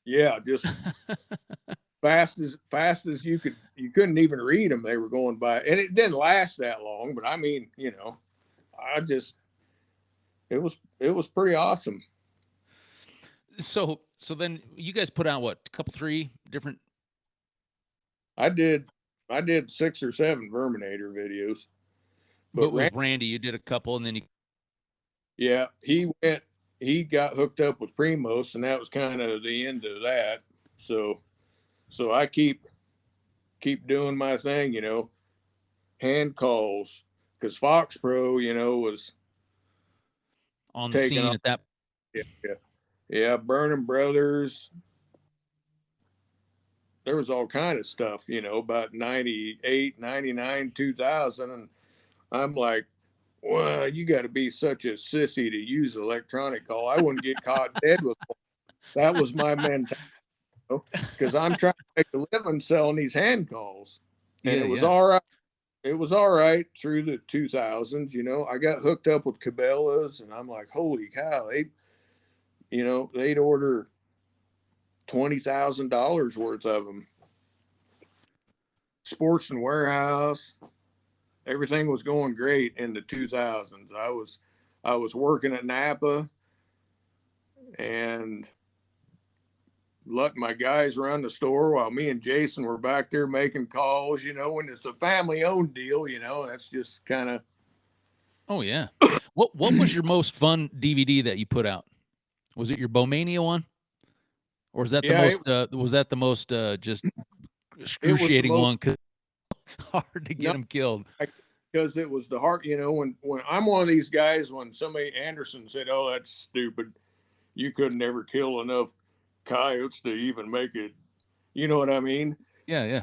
Yeah, just fast as you couldn't even read them. They were going by, and it didn't last that long. But I mean, you know, it was pretty awesome. So then you guys put out what, three different? I did 6 or 7 Verminator videos. But with Randy, you did a couple, and then yeah, he got hooked up with Primos, and that was kind of the end of that. So I keep doing my thing, you know, hand calls, because Fox Pro, you know, was on the scene at that. Yeah, Burning Brothers. There was all kind of stuff, you know, about 98, 99, 2000. And I'm like, well, you got to be such a sissy to use electronic call. I wouldn't get caught dead with one. That was my mentality, because I'm trying to make a living selling these hand calls. And it was all right. It was all right through the 2000s. You know, I got hooked up with Cabela's, and I'm like, holy cow, they'd order $20,000 worth of them. Sports and Warehouse, everything was going great in the 2000s. I was working at Napa and letting my guys run the store while me and Jason were back there making calls. You know, when it's a family-owned deal, you know, that's just kind of. Oh yeah. What was your most fun DVD that you put out? Was it your Bowmania one, or was that the most? Was that the most just excruciating one? Because hard to get them killed. Because it was the heart. You know, when I'm one of these guys, when somebody Anderson said, "Oh, that's stupid. You could never kill enough coyotes to even make it." You know what I mean? Yeah.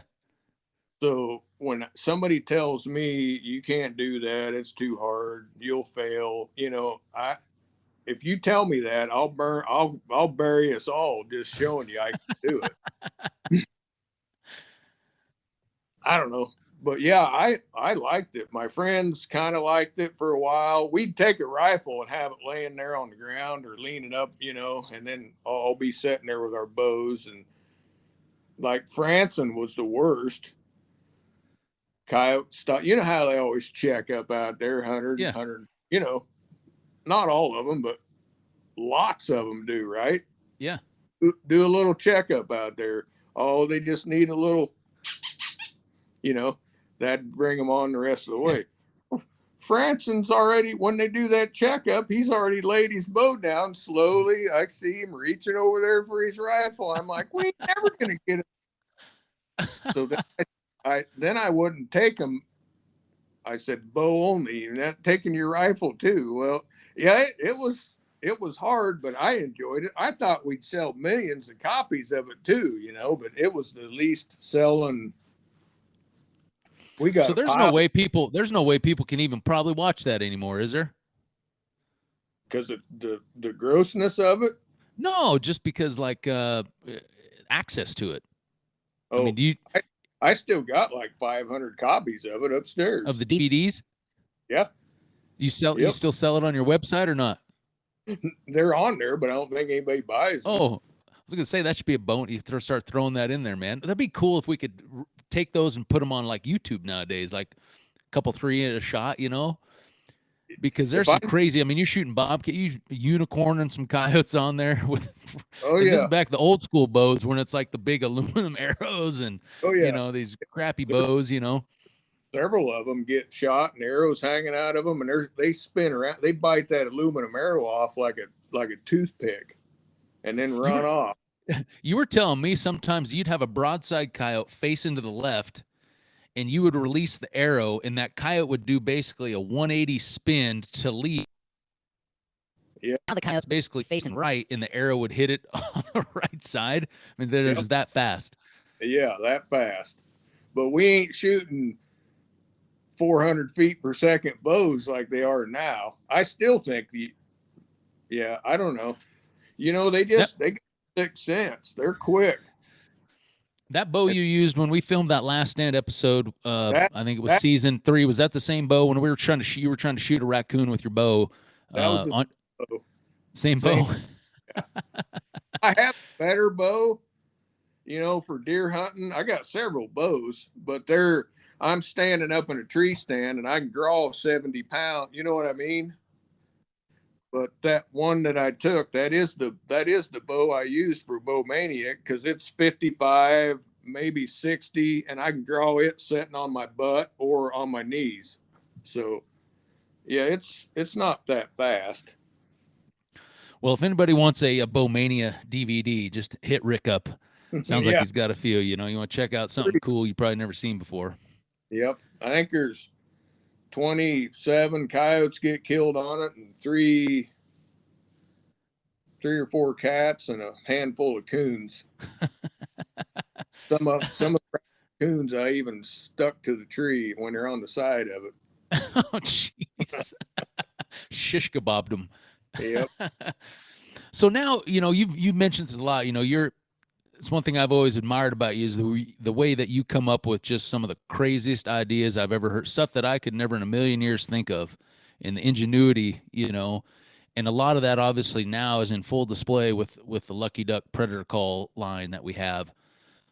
So when somebody tells me you can't do that, it's too hard, you'll fail. You know, if you tell me that, I'll bury us all just showing you I can do it. I don't know. But yeah, I liked it. My friends kind of liked it for a while. We'd take a rifle and have it laying there on the ground or lean it up, you know, and then I'll be sitting there with our bows. And like Franson was the worst. Coyote stuff. You know how they always check up out there, 100, you know, not all of them, but lots of them do, right? Yeah. Do a little checkup out there. Oh, they just need a little, you know, that'd bring them on the rest of the way. Franson's already, when they do that checkup, he's already laid his bow down slowly. I see him reaching over there for his rifle. I'm like, we ain't never going to get it. So then I wouldn't take him. I said, bow only. You're not taking your rifle too. Well, yeah, it was hard, but I enjoyed it. I thought we'd sell millions of copies of it too, you know, but it was the least selling. We got so there's no way people can even probably watch that anymore, is there? Because of the grossness of it? No, just because like access to it. Oh, I mean, I still got like 500 copies of it upstairs. Of the DVDs? Yeah. You still sell it on your website or not? They're on there, but I don't think anybody buys them. Oh, I was gonna say that should be a bone. You start throwing that in there, man. That'd be cool if we could take those and put them on like YouTube nowadays, like a couple 3 at a shot, you know. Because there's some crazy. I mean, you're shooting bobcat, you unicorning some coyotes on there with. Oh yeah. This is back the old school bows when it's like the big aluminum arrows and you know these crappy bows, you know. Several of them get shot and arrows hanging out of them, and they spin around. They bite that aluminum arrow off like a toothpick. and then run off. You were telling me sometimes you'd have a broadside coyote face into the left, and you would release the arrow, and that coyote would do basically a 180 spin to leave. Yeah. Now the coyote's Basically facing right, and the arrow would hit it on the right side. I mean, they're just that fast. Yeah, that fast. But we ain't shooting 400 feet per second bows like they are now. I still think I don't know. You know, they got 6 cents. They're quick. That bow you used when we filmed that Last Stand episode, I think it was season 3. Was that the same bow when we were trying to shoot? You were trying to shoot a raccoon with your bow. That was the same bow. Yeah. I have a better bow, you know, for deer hunting. I got several bows, but I'm standing up in a tree stand and I can draw 70 pounds. You know what I mean? But that one that I took, that is the bow I used for Bow Maniac, because it's 55, maybe 60, and I can draw it sitting on my butt or on my knees. So yeah, it's not that fast. Well, if anybody wants a Bowmania DVD, just hit Rick up. Sounds like he's got a few. You know, you want to check out something cool you probably never seen before. Yep, I think there's 27 coyotes get killed on it, and three or four cats, and a handful of coons. Some of the coons I even stuck to the tree when they're on the side of it. Oh, jeez. Shish kebabbed them. Yep. So now, you know, you've mentioned this a lot. You know, it's one thing I've always admired about you is the way that you come up with just some of the craziest ideas I've ever heard, stuff that I could never in a million years think of, and the ingenuity, you know, and a lot of that obviously now is in full display with the Lucky Duck Predator Call line that we have.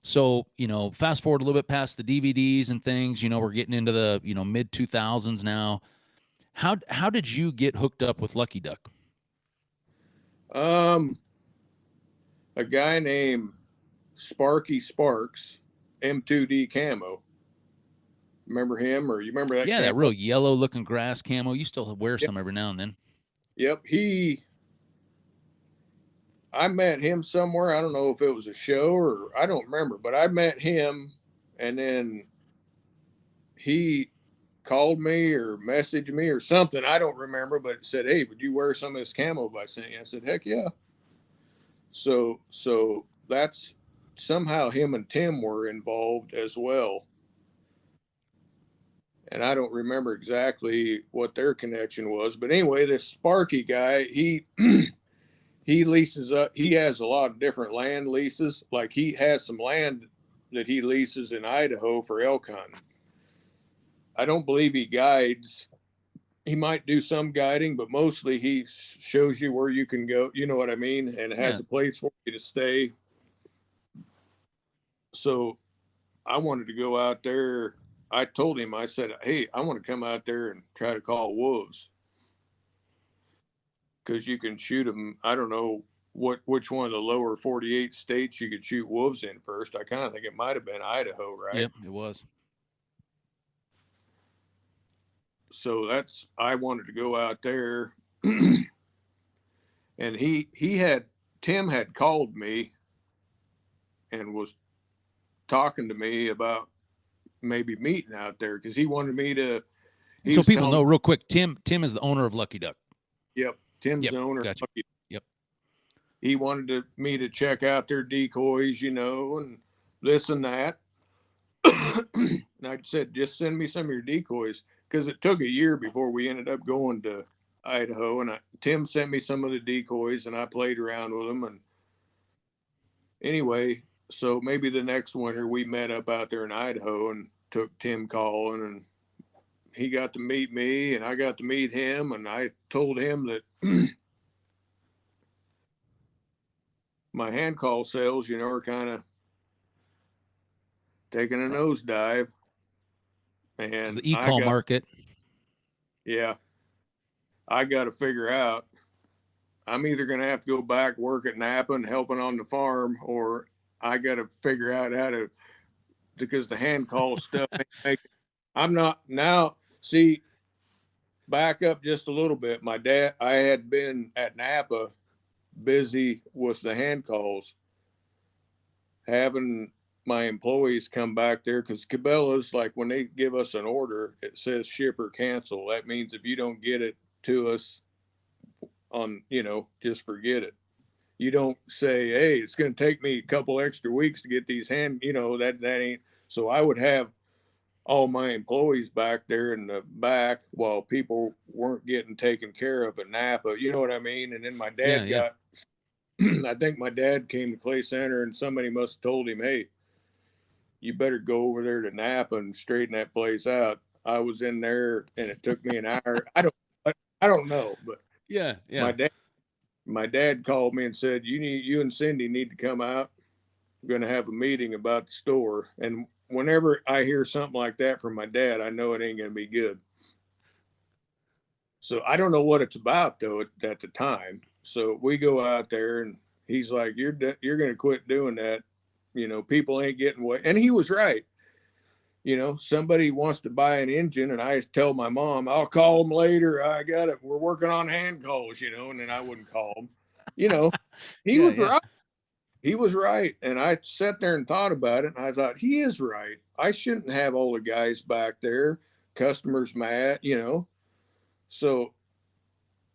So, you know, fast forward a little bit past the DVDs and things, you know, we're getting into the, you know, mid 2000s now. How did you get hooked up with Lucky Duck? A guy named Sparky Sparks, M2D camo. Remember him, or you remember that? Yeah, camo? that real yellow looking grass camo. You still wear some every now and then. Yep. I met him somewhere. I don't know if it was a show or I don't remember, but I met him, and then he called me or messaged me or something. I don't remember, but it said, "Hey, would you wear some of this camo I sent you?" I said, "Heck yeah." So that's somehow him and Tim were involved as well. And I don't remember exactly what their connection was, but anyway, this Sparky guy, he leases up. He has a lot of different land leases. Like he has some land that he leases in Idaho for elk hunting. I don't believe he guides. He might do some guiding, but mostly he shows you where you can go. You know what I mean? And has a place for you to stay. So I wanted to go out there. I told him, I said, "Hey, I want to come out there and try to call wolves, because you can shoot them." I don't know which one of the lower 48 states you could shoot wolves in first. I kind of think it might have been Idaho, right? Yep, it was. So I wanted to go out there. And Tim had called me and was talking to me about maybe meeting out there, because he wanted me to. So people know real quick, Tim is the owner of Lucky Duck. Yep, Tim's the owner. Gotcha. Yep. He wanted me to check out their decoys, you know, and this and that. And I said, just send me some of your decoys, because it took a year before we ended up going to Idaho. And Tim sent me some of the decoys, and I played around with them. And anyway, so maybe the next winter we met up out there in Idaho and took Tim calling, and he got to meet me and I got to meet him. And I told him that my hand call sales, you know, are kind of taking a nosedive. And the e-call market. Yeah. I got to figure out, I'm either going to have to go back, work at Napa and helping on the farm, or I got to figure out how to, because the hand call stuff, I'm not now. See, back up just a little bit. My dad, I had been at Napa busy with the hand calls, having my employees come back there, because Cabela's, like when they give us an order, it says ship or cancel. That means if you don't get it to us on, just forget it. You don't say, hey, it's going to take me a couple extra weeks to get these that ain't. So I would have all my employees back there in the back while people weren't getting taken care of at Napa. You know what I mean? And then my dad Yeah. I think my dad came to Clay Center and somebody must have told him, hey, you better go over there to Napa and straighten that place out. I was in there and it took me an hour. I don't know, but Yeah. my dad called me and said, you and Cindy need to come out. We're going to have a meeting about the store. And whenever I hear something like that from my dad, I know it ain't going to be good. So I don't know what it's about though at the time. So we go out there and he's like, you're going to quit doing that. People ain't getting what, and he was right. Somebody wants to buy an engine and I tell my mom, I'll call them later. I got it. We're working on hand calls, and then I wouldn't call them. He was right. He was right. And I sat there and thought about it. And I thought, he is right. I shouldn't have all the guys back there, customers mad, So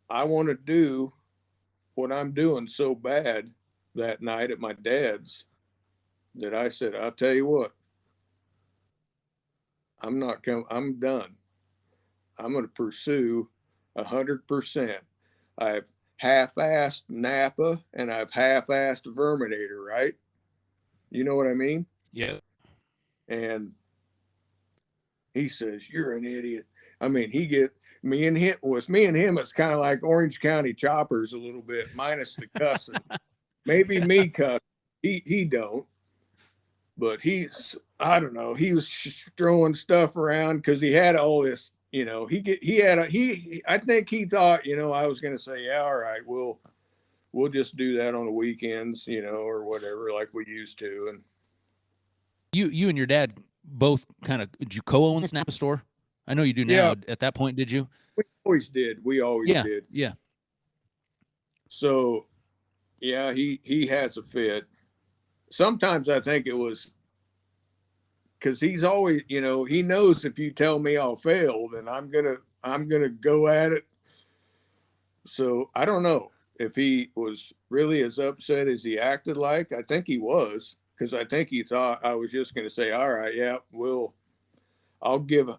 I want to do what I'm doing so bad that night at my dad's that I said, I'll tell you what, I'm not coming. I'm done. I'm going to pursue 100%. I've half-assed Napa and I've half-assed Verminator, right? You know what I mean? Yeah. And he says, you're an idiot. I mean, me and him, it's kind of like Orange County Choppers a little bit, minus the cussing. Maybe me cuss. He don't. But I don't know, he was throwing stuff around because he had all this, I think he thought, I was going to say, yeah, all right, we'll just do that on the weekends, or whatever, like we used to. And you and your dad both did you co-own this Napa store? I know you do now. Yeah. At that point, did you? We always did. Yeah. So, yeah, he has a fit. Sometimes I think it was because he's always, he knows if you tell me I'll fail, then I'm gonna go at it. So I don't know if he was really as upset as he acted like. I think he was, because I think he thought I was just gonna say, all right, yeah, I'll give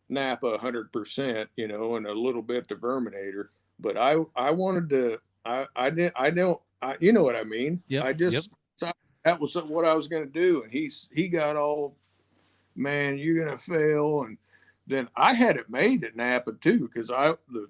Napa 100%, and a little bit to Verminator. But I wanted to, you know what I mean? Yep. I just thought that was what I was going to do. And he got all, man, you're going to fail. And then I had it made at Napa too, because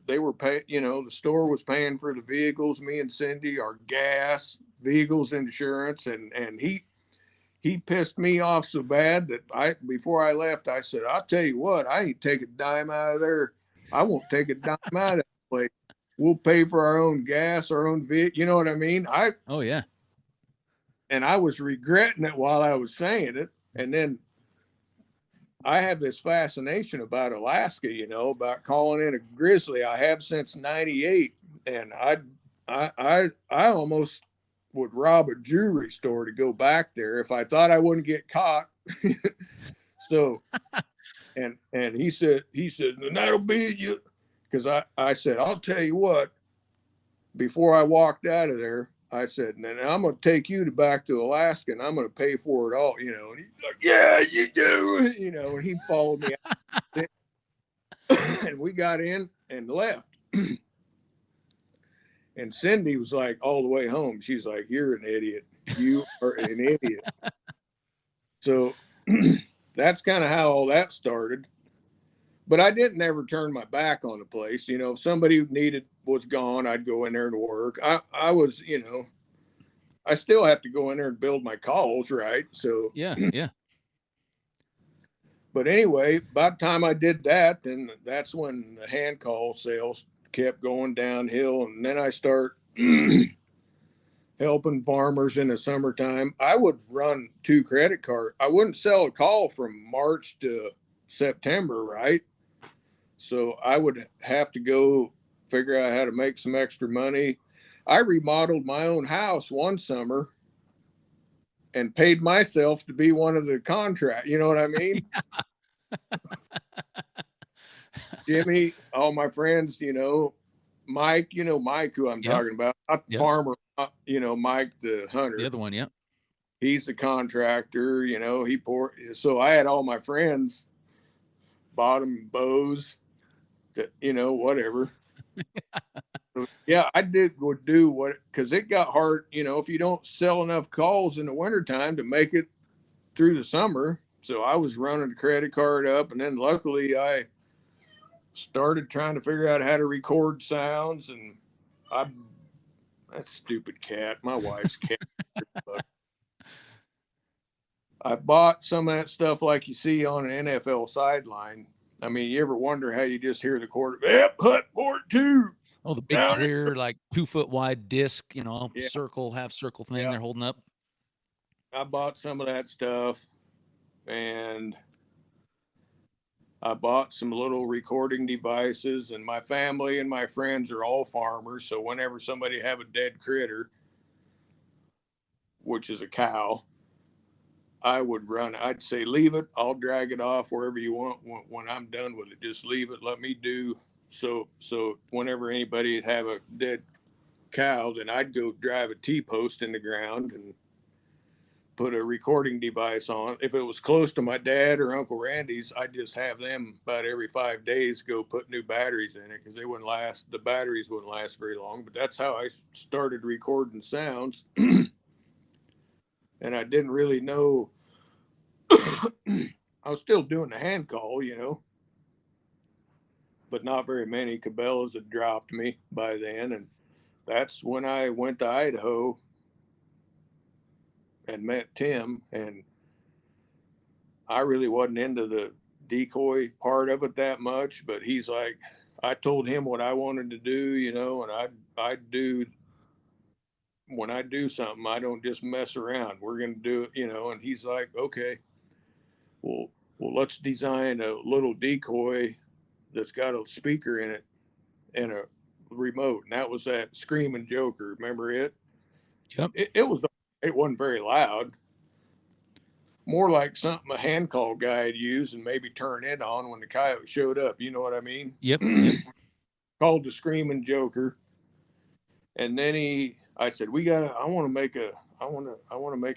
they were paying, the store was paying for the vehicles, me and Cindy, our gas, vehicles insurance. And he pissed me off so bad that before I left, I said, I'll tell you what, I ain't take a dime out of there. I won't take a dime out of that place. We'll pay for our own gas, our own vehicle. You know what I mean? Oh yeah. And I was regretting it while I was saying it. And then I have this fascination about Alaska, about calling in a grizzly. I have since '98. And I almost would rob a jewelry store to go back there if I thought I wouldn't get caught. So, and he said, that'll be you. Because I said, I'll tell you what, before I walked out of there, I said, and I'm going to take you back to Alaska and I'm going to pay for it all, and he's like, yeah, you do, and he followed me out. And we got in and left. And Cindy was like, all the way home, she's like, you're an idiot. You are an idiot. So that's kind of how all that started. But I didn't ever turn my back on the place. If somebody who was gone, I'd go in there to work. I was, I still have to go in there and build my calls, right? So yeah. But anyway, by the time I did that, then that's when the hand call sales kept going downhill. And then I start helping farmers in the summertime. I would run 2 credit cards. I wouldn't sell a call from March to September, right? So I would have to go figure out how to make some extra money. I remodeled my own house one summer and paid myself to be one of the contract. You know what I mean? Jimmy, all my friends, Mike, Mike, who I'm talking about, not the farmer, Mike, the hunter. The other one, yeah. He's the contractor, he poured. So I had all my friends, bought them bows, that, whatever. So, yeah, would do what, because it got hard, if you don't sell enough calls in the wintertime to make it through the summer. So I was running the credit card up, and then luckily I started trying to figure out how to record sounds, and that stupid cat, my wife's cat. I bought some of that stuff like you see on an NFL sideline. I mean, you ever wonder how you just hear the quarterback, yep, hut fort two. Oh, the big clear, like 2 foot wide disc, circle, half circle thing they're holding up. I bought some of that stuff, and I bought some little recording devices, and my family and my friends are all farmers. So whenever somebody have a dead critter, which is a cow, I'd say, leave it. I'll drag it off wherever you want. When I'm done with it, just leave it. Let me do. So whenever anybody have a dead cow, then I'd go drive a T-post in the ground and put a recording device on. If it was close to my dad or Uncle Randy's, I'd just have them about every 5 days go put new batteries in it, because the batteries wouldn't last very long. But that's how I started recording sounds. And I didn't really know. I was still doing the hand call, but not very many. Cabela's had dropped me by then. And that's when I went to Idaho and met Tim. And I really wasn't into the decoy part of it that much, but he's like, I told him what I wanted to do, and when I do something, I don't just mess around. We're going to do it, and he's like, okay, well, let's design a little decoy that's got a speaker in it and a remote. And that was that Screaming Joker. Remember it? Yep. It wasn't very loud. More like something a hand call guy had used and maybe turn it on when the coyote showed up. You know what I mean? Yep. Called the Screaming Joker. And then I said, I want to make a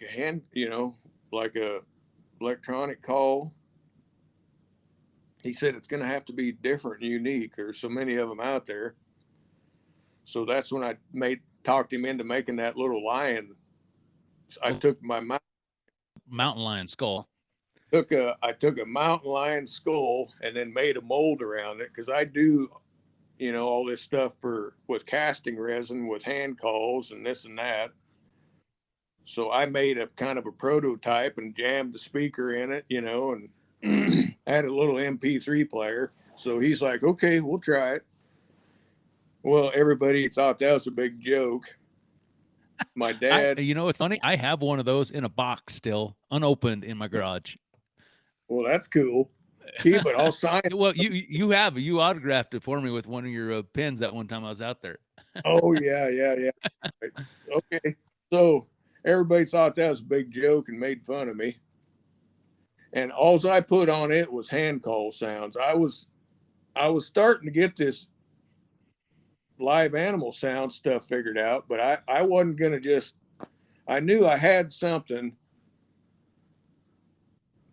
hand, like a electronic call. He said, it's going to have to be different and unique. There's so many of them out there. So that's when I talked him into making that little lion. I took my mountain lion skull. I took a mountain lion skull and then made a mold around it, because I do, all this stuff with casting resin, with hand calls and this and that. So I made a kind of a prototype and jammed the speaker in it, and had a little MP3 player. So he's like, okay, we'll try it. Well, everybody thought that was a big joke. My dad. It's funny. I have one of those in a box still, unopened, in my garage. Well, that's cool. Keep it. I'll sign it. Well, you autographed it for me with one of your pens that one time I was out there. Oh, yeah. Okay. So everybody thought that was a big joke and made fun of me. And all I put on it was hand call sounds. I was starting to get this live animal sound stuff figured out, but I wasn't going to I knew I had something,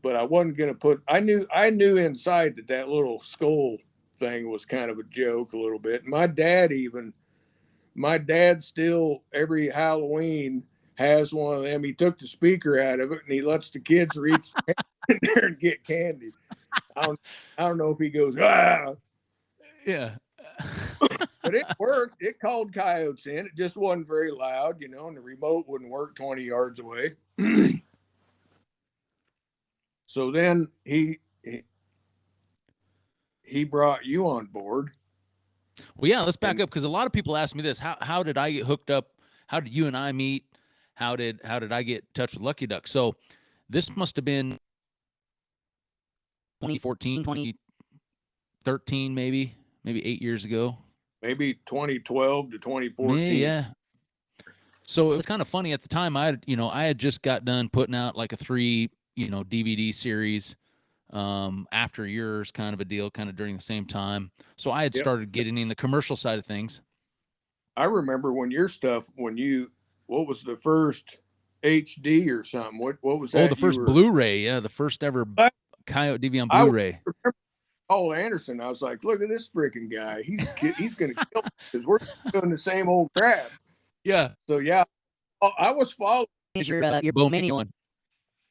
but I wasn't going to I knew inside that little skull thing was kind of a joke a little bit. My dad still every Halloween has one of them. He took the speaker out of it and he lets the kids reach in there and get candy. I don't know if he goes, ah. Yeah. But it worked. It called coyotes in. It just wasn't very loud, and the remote wouldn't work 20 yards away. So then he brought you on board. Well, yeah, let's back up, because a lot of people ask me this. How did I get hooked up? How did you and I meet? How did I get in touch with Lucky Duck? So this must have been 2014, 2013, maybe 8 years ago. Maybe 2012 to 2014. Yeah. So it was kind of funny at the time. I had just got done putting out like a 3, DVD series after yours, kind of a deal, kind of during the same time. So I had Yep. started getting in the commercial side of things. I remember when your stuff, what was the first HD or something? What was Oh, that? the first Blu-ray, yeah, the first ever Coyote DV on I Blu-ray. remember Paul Anderson. I was like, look at this freaking guy. He's going to kill because we're doing the same old crap. Yeah, So yeah, I was following. Your Bowmania one.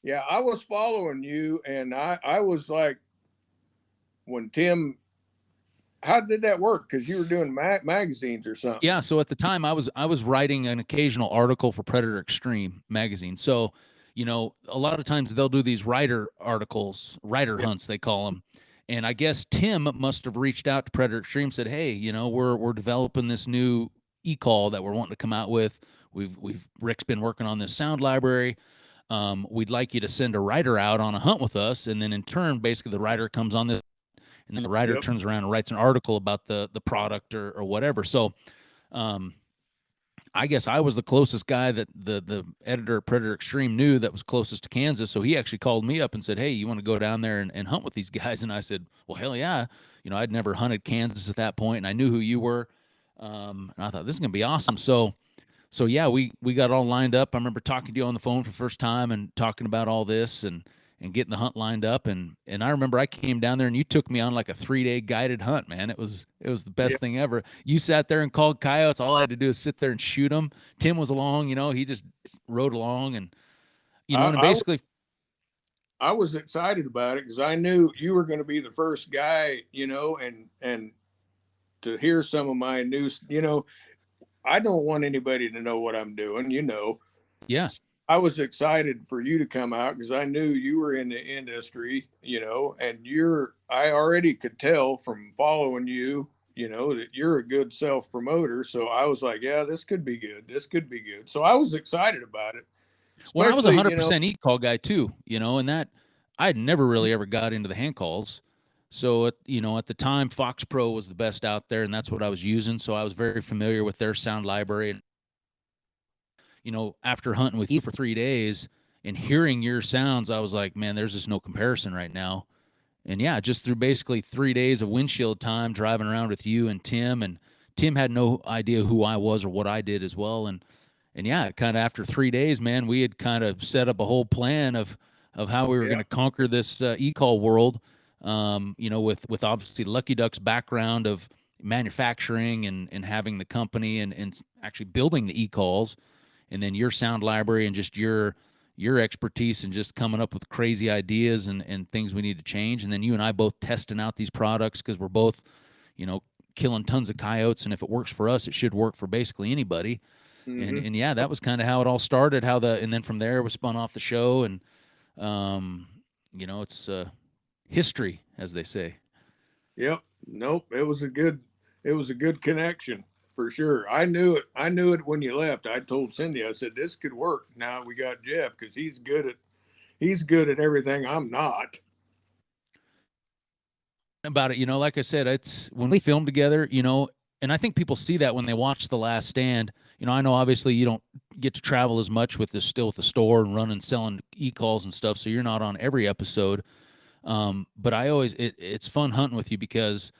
Yeah, I was following you, and I was like, when Tim, how did that work? Because you were doing magazines or something. yeah. So at the time, I was writing an occasional article for Predator Extreme magazine. So, a lot of times they'll do these writer articles, writer hunts they call them. And I guess Tim must have reached out to Predator Extreme, said, "Hey, we're developing this new e-call that we're wanting to come out with. Rick's been working on this sound library. We'd like you to send a writer out on a hunt with us, and then in turn, basically the writer comes on this, and then the writer turns around and writes an article about the product or whatever." So, I guess I was the closest guy that the editor at Predator Extreme knew that was closest to Kansas. So he actually called me up and said, "Hey, you want to go down there and hunt with these guys?" And I said, "Well, hell yeah." I'd never hunted Kansas at that point, and I knew who you were. And I thought, this is going to be awesome. So yeah, we got all lined up. I remember talking to you on the phone for the first time and talking about all this and getting the hunt lined up. And I remember I came down there and you took me on like a 3-day guided hunt, man. It was the best thing ever. You sat there and called coyotes. All I had to do is sit there and shoot them. Tim was along, he just rode along and, and basically. I was excited about it because I knew you were going to be the first guy, and to hear some of my news, I don't want anybody to know what I'm doing, Yeah. I was excited for you to come out because I knew you were in the industry, and I already could tell from following you, that you're a good self promoter. So I was like, yeah, this could be good. This could be good. So I was excited about it. Well, I was 100% e-call guy too, and that I had never really ever got into the hand calls. So, at the time, Fox Pro was the best out there, and that's what I was using. So I was very familiar with their sound library. And, after hunting with you for 3 days and hearing your sounds, I was like, man, there's just no comparison right now. And yeah, just through basically 3 days of windshield time driving around with you and Tim had no idea who I was or what I did as well. And yeah, kind of after 3 days, man, we had kind of set up a whole plan of how we were going to conquer this e-call world. With obviously Lucky Duck's background of manufacturing and having the company and actually building the e-calls, and then your sound library and just your expertise and just coming up with crazy ideas and things we need to change. And then you and I both testing out these products because we're both, killing tons of coyotes. And if it works for us, it should work for basically anybody. Mm-hmm. And yeah, that was kind of how it all started. And then from there it was spun off the show, and it's history, as they say. Yep. Nope. It was a good connection for sure. I knew it when you left. I told Cindy, I said, this could work. Now we got Geoff because he's good at everything I'm not. About it, like I said, it's when we film together, and I think people see that when they watch The Last Stand. I know obviously you don't get to travel as much with the store and running, selling e-calls and stuff, so you're not on every episode. But it's fun hunting with you because,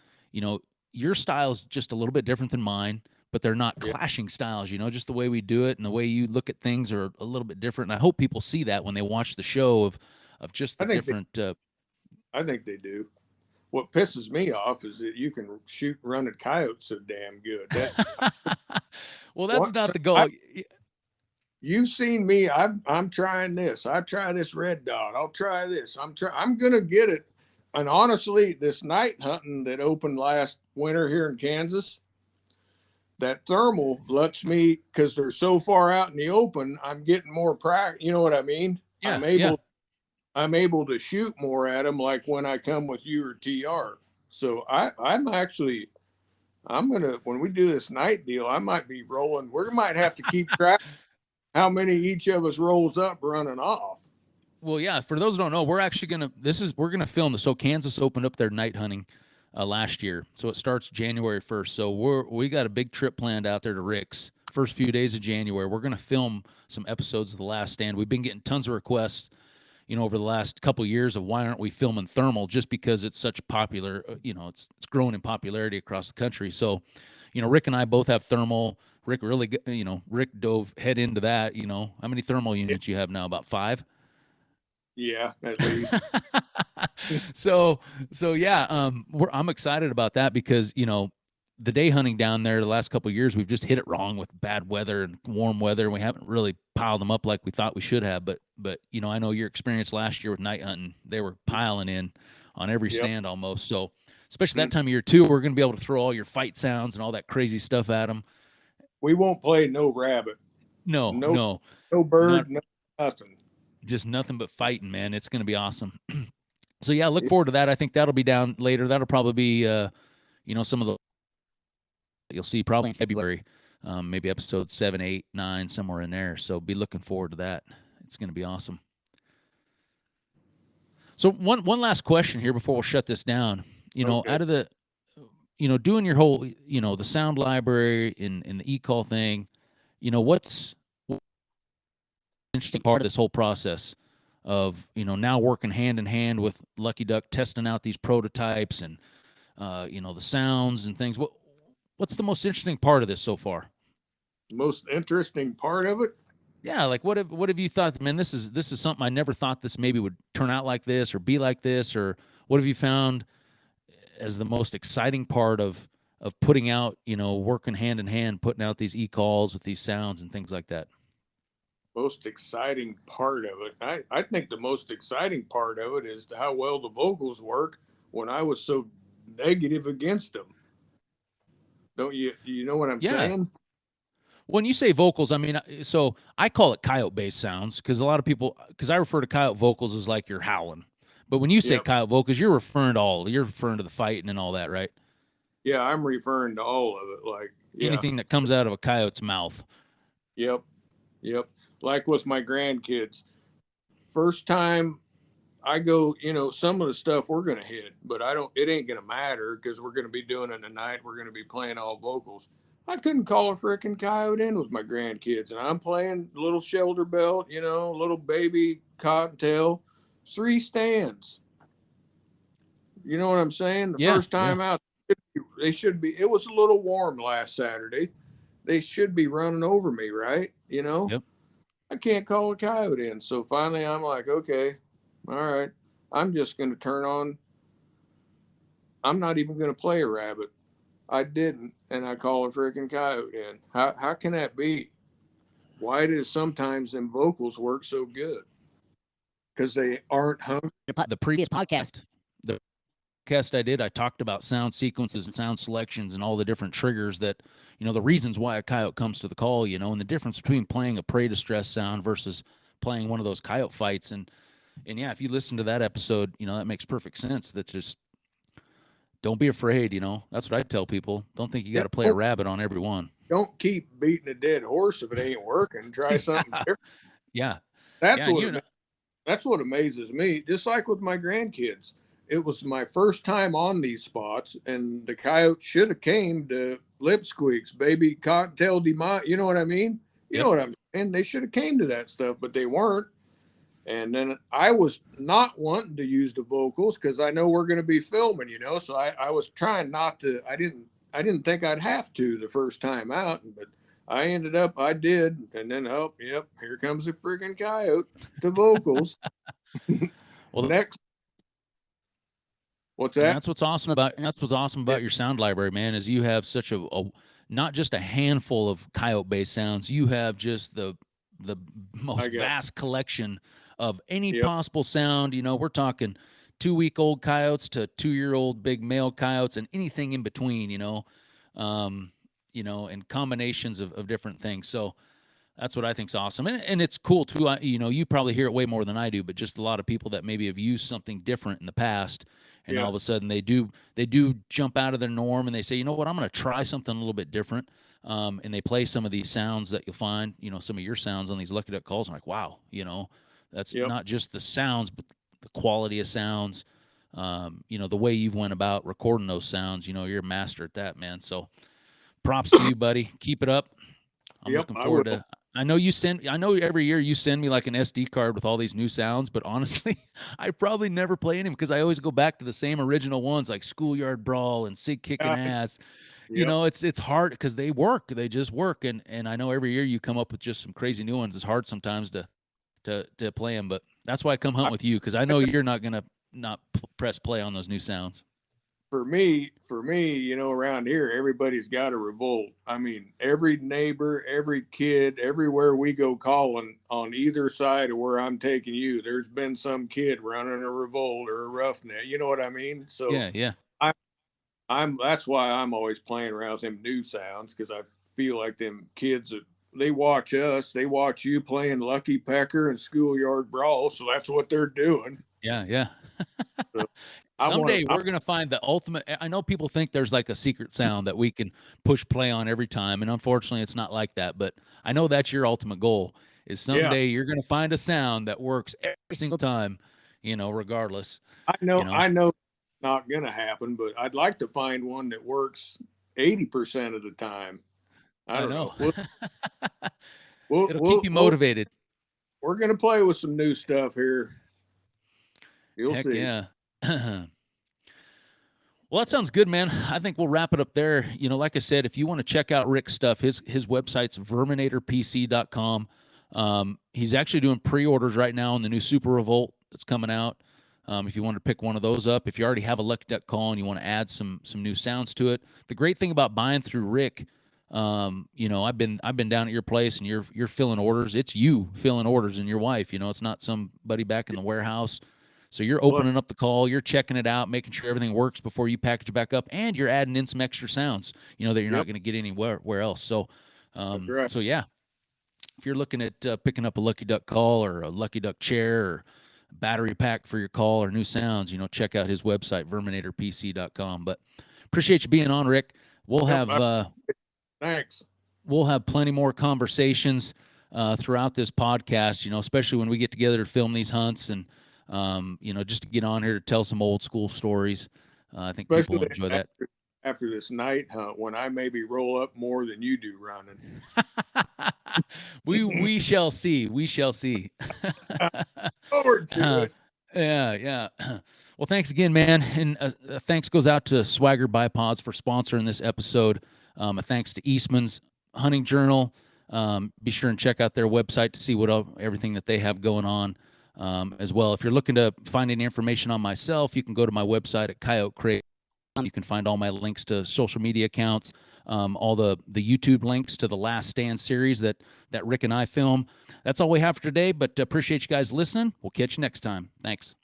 your style is just a little bit different than mine, but they're not clashing styles, just the way we do it and the way you look at things are a little bit different. And I hope people see that when they watch the show of just the different. I think they do. What pisses me off is that you can shoot running coyotes so damn good. Well, that's not the goal. You've seen me. I'm trying this. I try this red dot. I'll try this. I'm gonna get it. And honestly, this night hunting that opened last winter here in Kansas, that thermal lets me, because they're so far out in the open, I'm getting more practice. You know what I mean? Yeah, I'm able to shoot more at them, like when I come with you or TR. So I'm gonna, when we do this night deal, I might be rolling. We might have to keep track how many each of us rolls up running off. Well, yeah, for those who don't know, we're actually we're gonna film this. So Kansas opened up their night hunting last year, so it starts January 1st. So we got a big trip planned out there to Rick's first few days of January. We're going to film some episodes of The Last Stand. We've been getting tons of requests, over the last couple of years of why aren't we filming thermal, just because it's such popular, it's grown in popularity across the country. So, Rick and I both have thermal. Rick really, Rick dove head into that. How many thermal units you have now? About 5? Yeah, at least. So yeah, I'm excited about that because, the day hunting down there the last couple of years, we've just hit it wrong with bad weather and warm weather, and we haven't really piled them up like we thought we should have. But I know your experience last year with night hunting, they were piling in on every stand almost. So especially that time of year too, we're going to be able to throw all your fight sounds and all that crazy stuff at them. We won't play no rabbit. No bird, no nothing. Just nothing but fighting, man. It's going to be awesome. So yeah, look forward to that. I think that'll be down later. That'll probably be, some of the you'll see probably in February, maybe episode 7, 8, 9, somewhere in there. So be looking forward to that. It's going to be awesome. So one last question here before we'll shut this down. Out of the, doing your whole, the sound library and the e-call thing, what's interesting part of this whole process of, now working hand in hand with Lucky Duck, testing out these prototypes and, the sounds and things. What's the most interesting part of this so far? Most interesting part of it? Yeah, like what have you thought, man, this is something I never thought this maybe would turn out like this or be like this, or what have you found as the most exciting part of putting out, working hand in hand, putting out these e-calls with these sounds and things like that? Most exciting part of it? I think the most exciting part of it is how well the vocals work when I was so negative against them. Don't you know what I'm saying? When you say vocals, I mean, so I call it coyote-based sounds because a lot of people, because I refer to coyote vocals as like you're howling. But when you say coyote vocals, you're referring to the fighting and all that, right? Yeah, I'm referring to all of it. Like anything that comes out of a coyote's mouth. Yep. Like with my grandkids. First time I go, some of the stuff we're going to hit, but it ain't going to matter because we're going to be doing it tonight. We're going to be playing all vocals. I couldn't call a freaking coyote in with my grandkids, and I'm playing little shoulder belt, little baby cottontail, 3 stands. You know what I'm saying? The first time out, they should be, it was a little warm last Saturday. They should be running over me, right? Yep. I can't call a coyote in. So finally I'm like, okay, all right, I'm just going to turn on. I'm not even going to play a rabbit. I didn't, and I call a freaking coyote in. How can that be? Why does sometimes them vocals work so good? Because they aren't hungry. The previous podcast, I did, I talked about sound sequences and sound selections and all the different triggers that, the reasons why a coyote comes to the call, and the difference between playing a prey distress sound versus playing one of those coyote fights. And yeah, if you listen to that episode, that makes perfect sense. That just don't be afraid. That's what I tell people. Don't think you got to play a rabbit on every one. Don't keep beating a dead horse if it ain't working. Try something different. Yeah. That's what amazes me. Just like with my grandkids, it was my first time on these spots, and the coyote should have came to lip squeaks, baby cottontail demont. You know what I mean? You know what I'm saying? They should have came to that stuff, but they weren't. And then I was not wanting to use the vocals because I know we're going to be filming, so I was trying not to. I didn't think I'd have to the first time out, but I ended up, I did. And then, here comes a freaking coyote to vocals. Well, next. What's that? That's what's awesome about your sound library, man, is you have such a not just a handful of coyote-based sounds. You have just the most vast collection of any possible sound. We're talking 2-week-old coyotes to 2-year-old big male coyotes and anything in between, and combinations of different things. So that's what I think is awesome. And it's cool too. You probably hear it way more than I do, but just a lot of people that maybe have used something different in the past, and all of a sudden they do jump out of their norm and they say, you know what, I'm going to try something a little bit different. And they play some of these sounds that you'll find, some of your sounds on these Lucky Duck calls. I'm like, wow, that's not just the sounds, but the quality of sounds, the way you've went about recording those sounds, you're a master at that, man. So props to you, buddy. Keep it up. I'm Yep, looking I forward will. to. I know every year you send me like an SD card with all these new sounds, but honestly, I probably never play any because I always go back to the same original ones like Schoolyard Brawl and Sig Kicking Uh, Ass. Yep. It's hard because they work. They just work, and I know every year you come up with just some crazy new ones. It's hard sometimes to play them, but that's why I come hunt with you because I know you're not gonna not press play on those new sounds. For me, around here, everybody's got a revolt. I mean, every neighbor, every kid, everywhere we go calling on either side of where I'm taking you, there's been some kid running a revolt or a roughneck. You know what I mean? So Yeah, yeah. I, that's why I'm always playing around with them new sounds because I feel like them kids they watch us, they watch you playing Lucky Pecker and Schoolyard Brawl, so that's what they're doing. Yeah, yeah. So I want Someday to. we're gonna find the ultimate. I know people think there's like a secret sound that we can push play on every time, and unfortunately, it's not like that. But I know that's your ultimate goal. Is Yeah, someday you're gonna find a sound that works every single time, regardless. I know. You know, I know it's not going to happen, but I'd like to find one that works 80% of the time. I I don't know. know. We'll, It'll keep we'll, you we'll, motivated. we're going to play with some new stuff here. You'll Heck see. yeah. Well, that sounds good, man. I think we'll wrap it up there. Like I said, if you want to check out Rick's stuff, his website's verminatorpc.com. He's actually doing pre-orders right now on the new Super Revolt that's coming out. If you want to pick one of those up, if you already have a Lucky Duck call and you want to add some new sounds to it, the great thing about buying through Rick, I've been down at your place and you're filling orders. It's you filling orders and your wife. It's not somebody back in the warehouse. So you're Look, opening up the call, you're checking it out, making sure everything works before you package it back up, and you're adding in some extra sounds, that you're not yep, going to get anywhere else. So, that's right. so yeah, if you're looking at picking up a Lucky Duck call or a Lucky Duck chair or a battery pack for your call or new sounds, check out his website, verminatorpc.com. But appreciate you being on, Rick. We'll Yep, have thanks. we'll have plenty more conversations throughout this podcast, especially when we get together to film these hunts and just to get on here to tell some old school stories. I think people will Especially enjoy that. after this night hunt when I maybe roll up more than you do running. we shall see. We shall see. Forward to it. Yeah, yeah. Well, thanks again, man. And thanks goes out to Swagger Bipods for sponsoring this episode. A thanks to Eastmans Hunting Journal. Be sure and check out their website to see everything that they have going on. As well, if you're looking to find any information on myself, you can go to my website at Coyote Crate. You can find all my links to social media accounts, all the YouTube links to the Last Stand series that Rick and I film. That's all we have for today, but appreciate you guys listening. We'll catch you next time. Thanks.